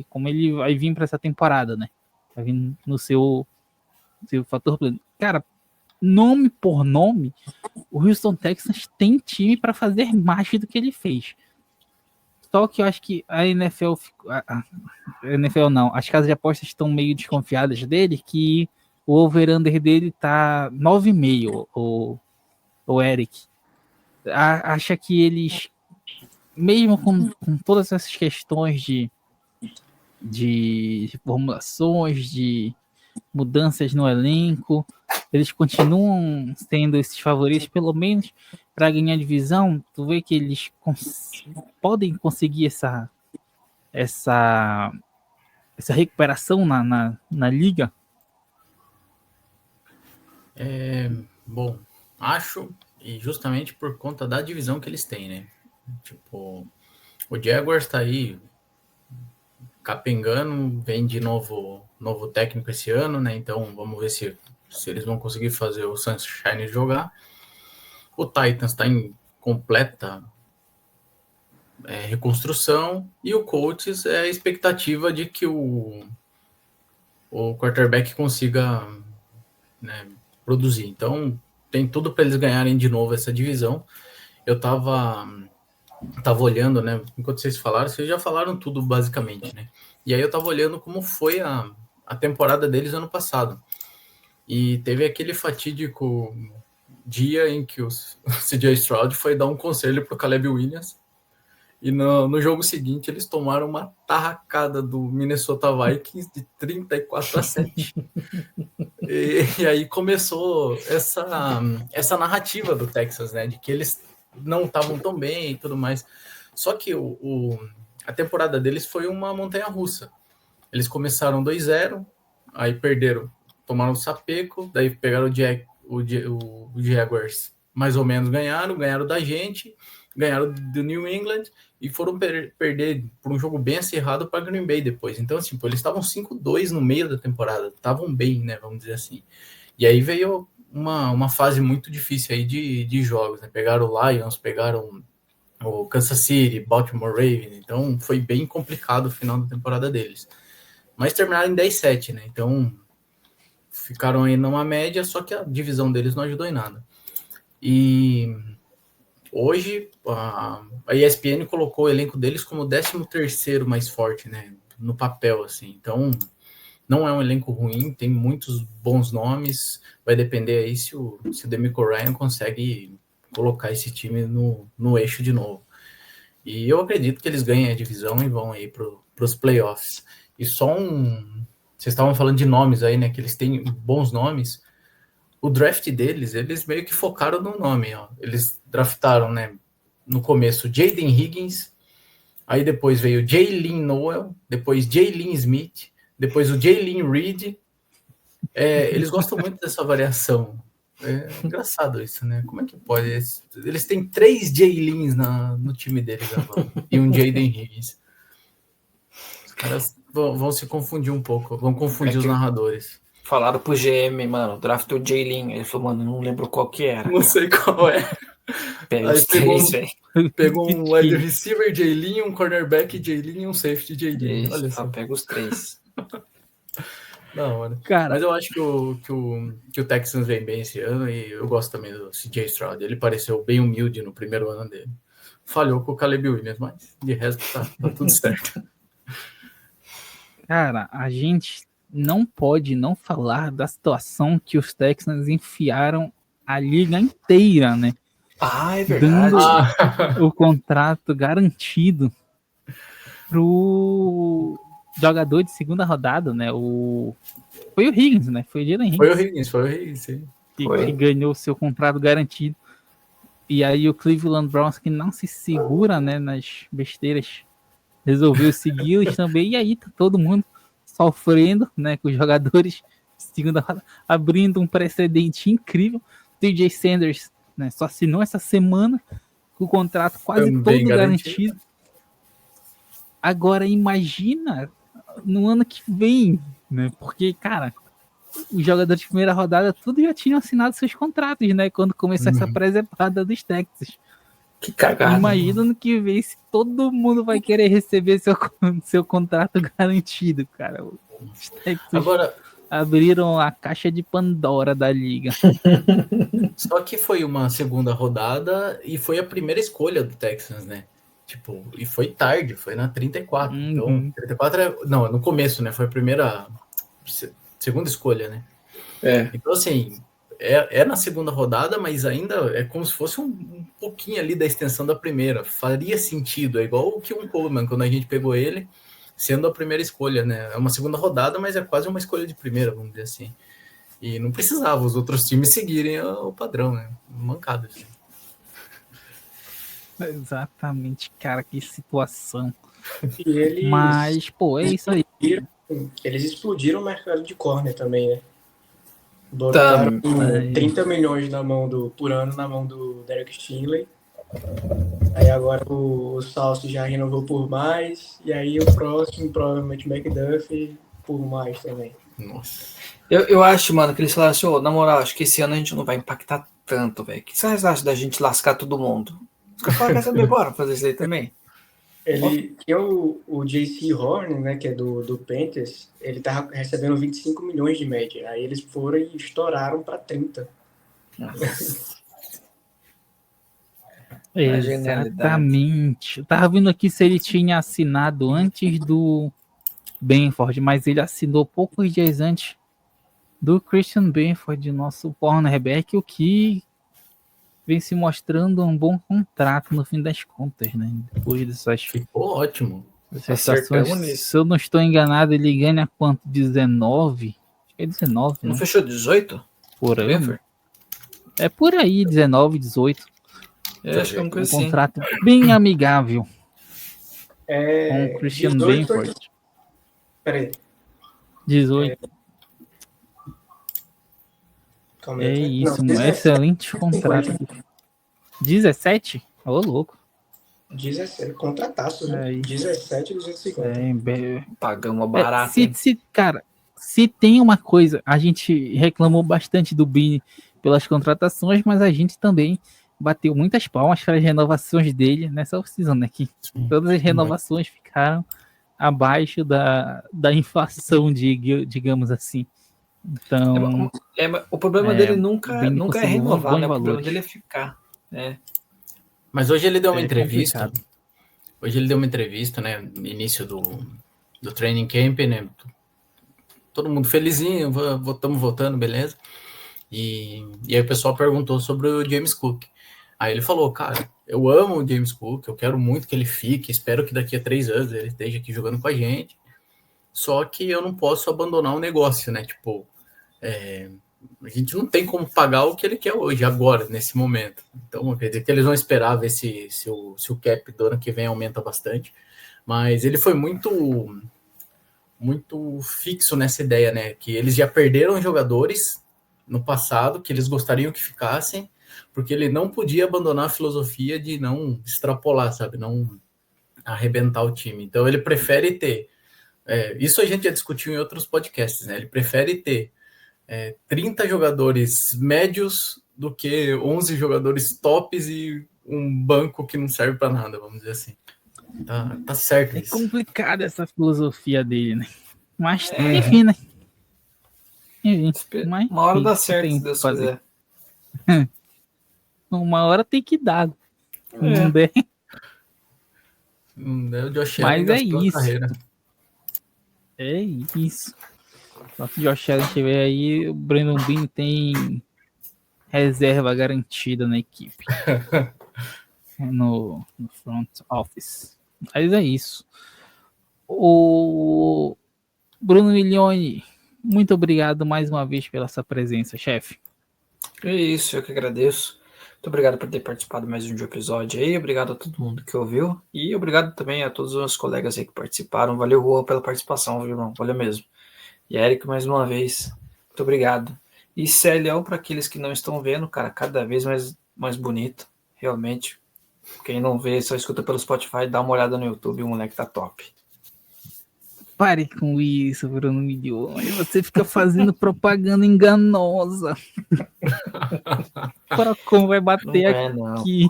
B: Como ele vai vir pra essa temporada, né? Vai vir no seu fator plano. Cara, nome por nome, o Houston Texans tem time para fazer mais do que ele fez. Só que eu acho que a NFL, a NFL não, as casas de apostas estão meio desconfiadas dele, que o over-under dele tá 9,5, o Eric. Acha que eles, mesmo com todas essas questões de formulações, de mudanças no elenco, eles continuam sendo esses favoritos, pelo menos para ganhar a divisão. Tu vê que eles podem conseguir essa recuperação na liga?
D: Bom, acho, e justamente por conta da divisão que eles têm, né? Tipo, o Jaguars tá aí capengando, vem de novo técnico esse ano, né? Então vamos ver se eles vão conseguir fazer o Sunshine jogar. O Titans está em completa reconstrução e o Colts é a expectativa de que o quarterback consiga, né, produzir. Então tem tudo para eles ganharem de novo essa divisão. Eu tava olhando, né? Enquanto vocês já falaram tudo basicamente, né? E aí eu tava olhando como foi a temporada deles ano passado. E teve aquele fatídico dia em que o CJ Stroud foi dar um conselho pro Caleb Williams. E no jogo seguinte eles tomaram uma tarracada do Minnesota Vikings de 34-7. E aí começou essa narrativa do Texas, né? De que eles não estavam tão bem e tudo mais. Só que a temporada deles foi uma montanha-russa. Eles começaram 2-0, aí perderam, tomaram o sapeco, daí pegaram o Jaguars mais ou menos ganharam da gente, ganharam do New England e foram perder por um jogo bem acirrado para Green Bay depois. Então, assim, eles estavam 5-2 no meio da temporada, estavam bem, né, vamos dizer assim. E aí veio uma fase muito difícil aí de jogos, né? Pegaram o Lions, pegaram o Kansas City, Baltimore Ravens, então foi bem complicado o final da temporada deles. Mas terminaram em 10-7, né? Então ficaram aí numa média, só que a divisão deles não ajudou em nada. E hoje a ESPN colocou o elenco deles como o 13º mais forte, né? No papel, assim. Então não é um elenco ruim, tem muitos bons nomes. Vai depender aí se o DeMeco Ryan consegue colocar esse time no eixo de novo. E eu acredito que eles ganhem a divisão e vão aí para os playoffs. E só vocês estavam falando de nomes aí, né? Que eles têm bons nomes. O draft deles, eles meio que focaram no nome, ó. Eles draftaram, né? No começo, Jaden Higgins. Aí depois veio Jalen Noel. Depois Jalen Smith. Depois o Jalen Reed. Eles gostam muito dessa variação. É engraçado isso, né? Como é que pode? Eles têm 3 Jaylins no time deles agora. E um Jaden Higgins. Os caras vão se confundir um pouco. Vão confundir os narradores.
C: Falaram pro GM, mano, draft o Jalen. Ele falou, mano, não lembro qual que era.
D: Não sei qual é.
C: Pega
D: Aí
C: os três, velho.
D: pegou um wide receiver Jalen, um cornerback Jalen e um safety Jalen. Olha só.
C: Pega os 3.
D: Não, mano.
B: Cara,
D: mas eu acho que o Texans vem bem esse ano e eu gosto também do CJ Stroud. Ele pareceu bem humilde no primeiro ano dele. Falhou com o Caleb Williams, mas de resto tá tudo certo.
B: Cara, a gente não pode não falar da situação que os Texans enfiaram a liga inteira, né?
C: Ah, é verdade.
B: Dando o contrato garantido pro jogador de segunda rodada, né? Foi o Higgins, né? Foi o Jalen Higgins.
D: Foi o Higgins, sim.
B: Que ganhou o seu contrato garantido. E aí o Cleveland Browns, que não se segura, né, nas besteiras, resolveu segui-los também. E aí tá todo mundo sofrendo, né, com os jogadores de segunda rodada, abrindo um precedente incrível. TJ Sanders, né, só assinou essa semana com o contrato quase
D: também
B: todo garantido. Agora imagina no ano que vem, né? Porque, cara, os jogadores de primeira rodada tudo já tinham assinado seus contratos, né? Quando começou essa presepada dos Texas.
C: Que cagada.
B: Imagina no que vem se todo mundo vai querer receber seu contrato garantido, cara. Os Texas
D: Agora
B: abriram a caixa de Pandora da liga.
D: Só que foi uma segunda rodada e foi a primeira escolha do Texans, né? Tipo, e foi tarde, foi na 34. Então, 34 não, no começo, né? Foi a segunda escolha, né? Então, assim, é na segunda rodada, mas ainda é como se fosse um pouquinho ali da extensão da primeira. Faria sentido, é igual o Keon Coleman, quando a gente pegou ele, sendo a primeira escolha, né? É uma segunda rodada, mas é quase uma escolha de primeira, vamos dizer assim. E não precisava os outros times seguirem o padrão, né? Mancado, assim.
B: Exatamente, cara, que situação.
E: E
B: Mas, pô, é isso aí.
E: Eles explodiram o mercado de corner também, né? Botaram 30 milhões por ano na mão do Derek Stingley. Aí agora o Salso já renovou por mais. E aí o próximo, provavelmente McDuffie, por mais também.
D: Nossa.
C: Eu acho, mano, que eles falaram assim, na moral, acho que esse ano a gente não vai impactar tanto, velho. O que vocês acham da gente lascar todo mundo? Os caras falaram, quer saber, bora fazer isso aí também?
E: Ele tem o J.C. Horn, né, que é do Panthers, ele tá recebendo 25 milhões de média. Aí eles foram e estouraram para 30.
B: Exatamente. Eu tava vendo aqui se ele tinha assinado antes do Benford, mas ele assinou poucos dias antes do Christian Benford, nosso cornerback, o que vem se mostrando um bom contrato no fim das contas, né? Depois dessas...
D: Ficou ótimo.
B: Situações, se eu não estou enganado, ele ganha quanto? 19? Acho que é 19,
C: não
B: né?
C: Fechou 18?
B: Por ano? É por aí, 19, 18.
C: Acho que é uma coisa
B: um contrato bem amigável
E: com
B: o Christian Benford.
E: Peraí.
B: 18.
E: Calma
B: É
E: aí,
B: isso,
E: não,
B: um excelente contrato. 17? Ô, louco.
E: 17, contrataço, né?
B: Aí,
E: 17 e 250.
C: Pagamos barato,
B: se,
C: hein?
B: cara, se tem uma coisa, a gente reclamou bastante do Bini pelas contratações, mas a gente também bateu muitas palmas para as renovações dele nessa off-season, né? Que todas as renovações ficaram abaixo da inflação, digamos assim. Então,
C: O problema dele
B: o
C: nunca,
B: Bini
C: nunca é
B: conseguiu
C: renovar,
B: bons
C: né? O problema
B: valores.
C: dele é ficar. Né?
D: Mas hoje ele deu uma
B: É
D: entrevista.
B: complicado.
D: Hoje ele deu uma entrevista, né? No início do training camp, né? Todo mundo felizinho, estamos voltando, beleza? E aí o pessoal perguntou sobre o James Cook. Aí ele falou, cara, eu amo o James Cook, eu quero muito que ele fique, espero que daqui a 3 anos ele esteja aqui jogando com a gente. Só que eu não posso abandonar o negócio, né? Tipo, a gente não tem como pagar o que ele quer hoje, agora, nesse momento. Então, quer dizer que eles vão esperar ver se o cap do ano que vem aumenta bastante. Mas ele foi muito fixo nessa ideia, né? Que eles já perderam jogadores no passado que eles gostariam que ficassem, porque ele não podia abandonar a filosofia de não extrapolar, sabe? Não arrebentar o time. Então ele prefere ter. Isso a gente já discutiu em outros podcasts, né? Ele prefere ter 30 jogadores médios do que 11 jogadores tops e um banco que não serve para nada, vamos dizer assim. Tá certo
B: É
D: isso.
B: complicada essa filosofia dele, né? Mas, enfim, né? Enfim, mas
C: Uma hora dá
B: não
C: certo,
B: tem
C: se
B: o que
C: Deus
B: fazer.
C: quiser.
B: Uma hora tem que dar. Não der.
D: O Josh Allen
B: Mas é
D: gastou a
B: isso.
D: carreira.
B: É isso. Só que o Josh Allen estiver aí, o Brandon Beane tem reserva garantida na equipe. no front office. Mas é isso. O Bruno Milioni, muito obrigado mais uma vez pela sua presença, chefe.
C: É isso, eu que agradeço. Muito obrigado por ter participado mais um episódio aí. Obrigado a todo mundo que ouviu. E obrigado também a todos os meus colegas aí que participaram. Valeu, Juan, pela participação, viu, irmão? Valeu mesmo. E Eric, mais uma vez, muito obrigado. E Celião, para aqueles que não estão vendo, cara, cada vez mais bonito, realmente. Quem não vê, só escuta pelo Spotify, dá uma olhada no YouTube, o moleque tá top.
B: Pare com isso, Bruno Milioni. Você fica fazendo propaganda enganosa. Para como vai bater aqui.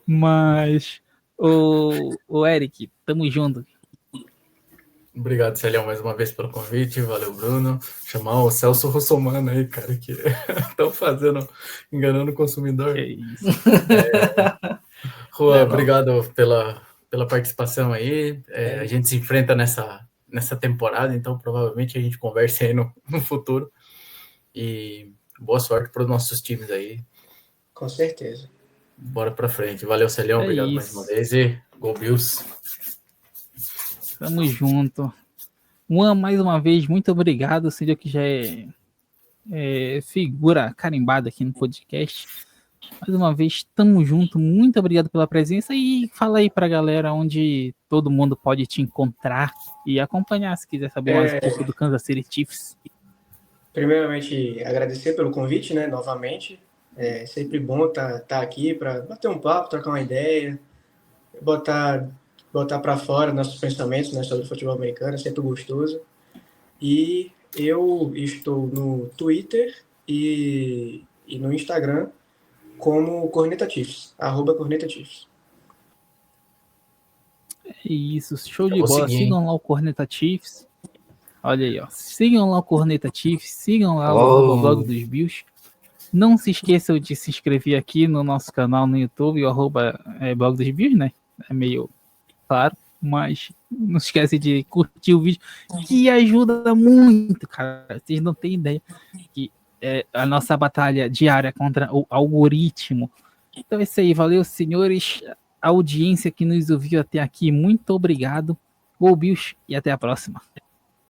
B: Mas, o Eric, tamo junto.
D: Obrigado, Celião, mais uma vez pelo convite. Valeu, Bruno. Chamar o Celso Russomano aí, cara, que estão enganando o consumidor.
B: É isso.
D: Juan, obrigado pela participação aí. A gente se enfrenta nessa temporada, então provavelmente a gente converse aí no futuro. E boa sorte para os nossos times aí.
E: Com certeza.
D: Bora pra frente. Valeu, Celião. Obrigado mais uma vez. E Go Bills.
B: Tamo junto. Juan, mais uma vez, muito obrigado. Seja que já é figura carimbada aqui no podcast. Mais uma vez, tamo junto. Muito obrigado pela presença. E fala aí pra galera onde todo mundo pode te encontrar e acompanhar, se quiser saber mais um pouco do Kansas City Chiefs.
E: Primeiramente, agradecer pelo convite, né, novamente. É sempre bom estar aqui para bater um papo, trocar uma ideia, botar para fora nossos pensamentos, né, sobre o futebol americano, é sempre gostoso. E eu estou no Twitter e no Instagram como Corneta Chiefs, @CornetaChiefs.
B: É isso, show de bola.
D: Seguir,
B: sigam lá o Corneta Chiefs. Olha aí, ó. Sigam lá o Corneta Chiefs, sigam lá o blog dos Bills. Não se esqueçam de se inscrever aqui no nosso canal no YouTube, o blog dos Bills, né? É meio claro, mas não se esquece de curtir o vídeo, que ajuda muito, cara. Vocês não têm ideia que é a nossa batalha diária contra o algoritmo. Então é isso aí, valeu, senhores. A audiência que nos ouviu até aqui, muito obrigado. Go Bills e até a próxima.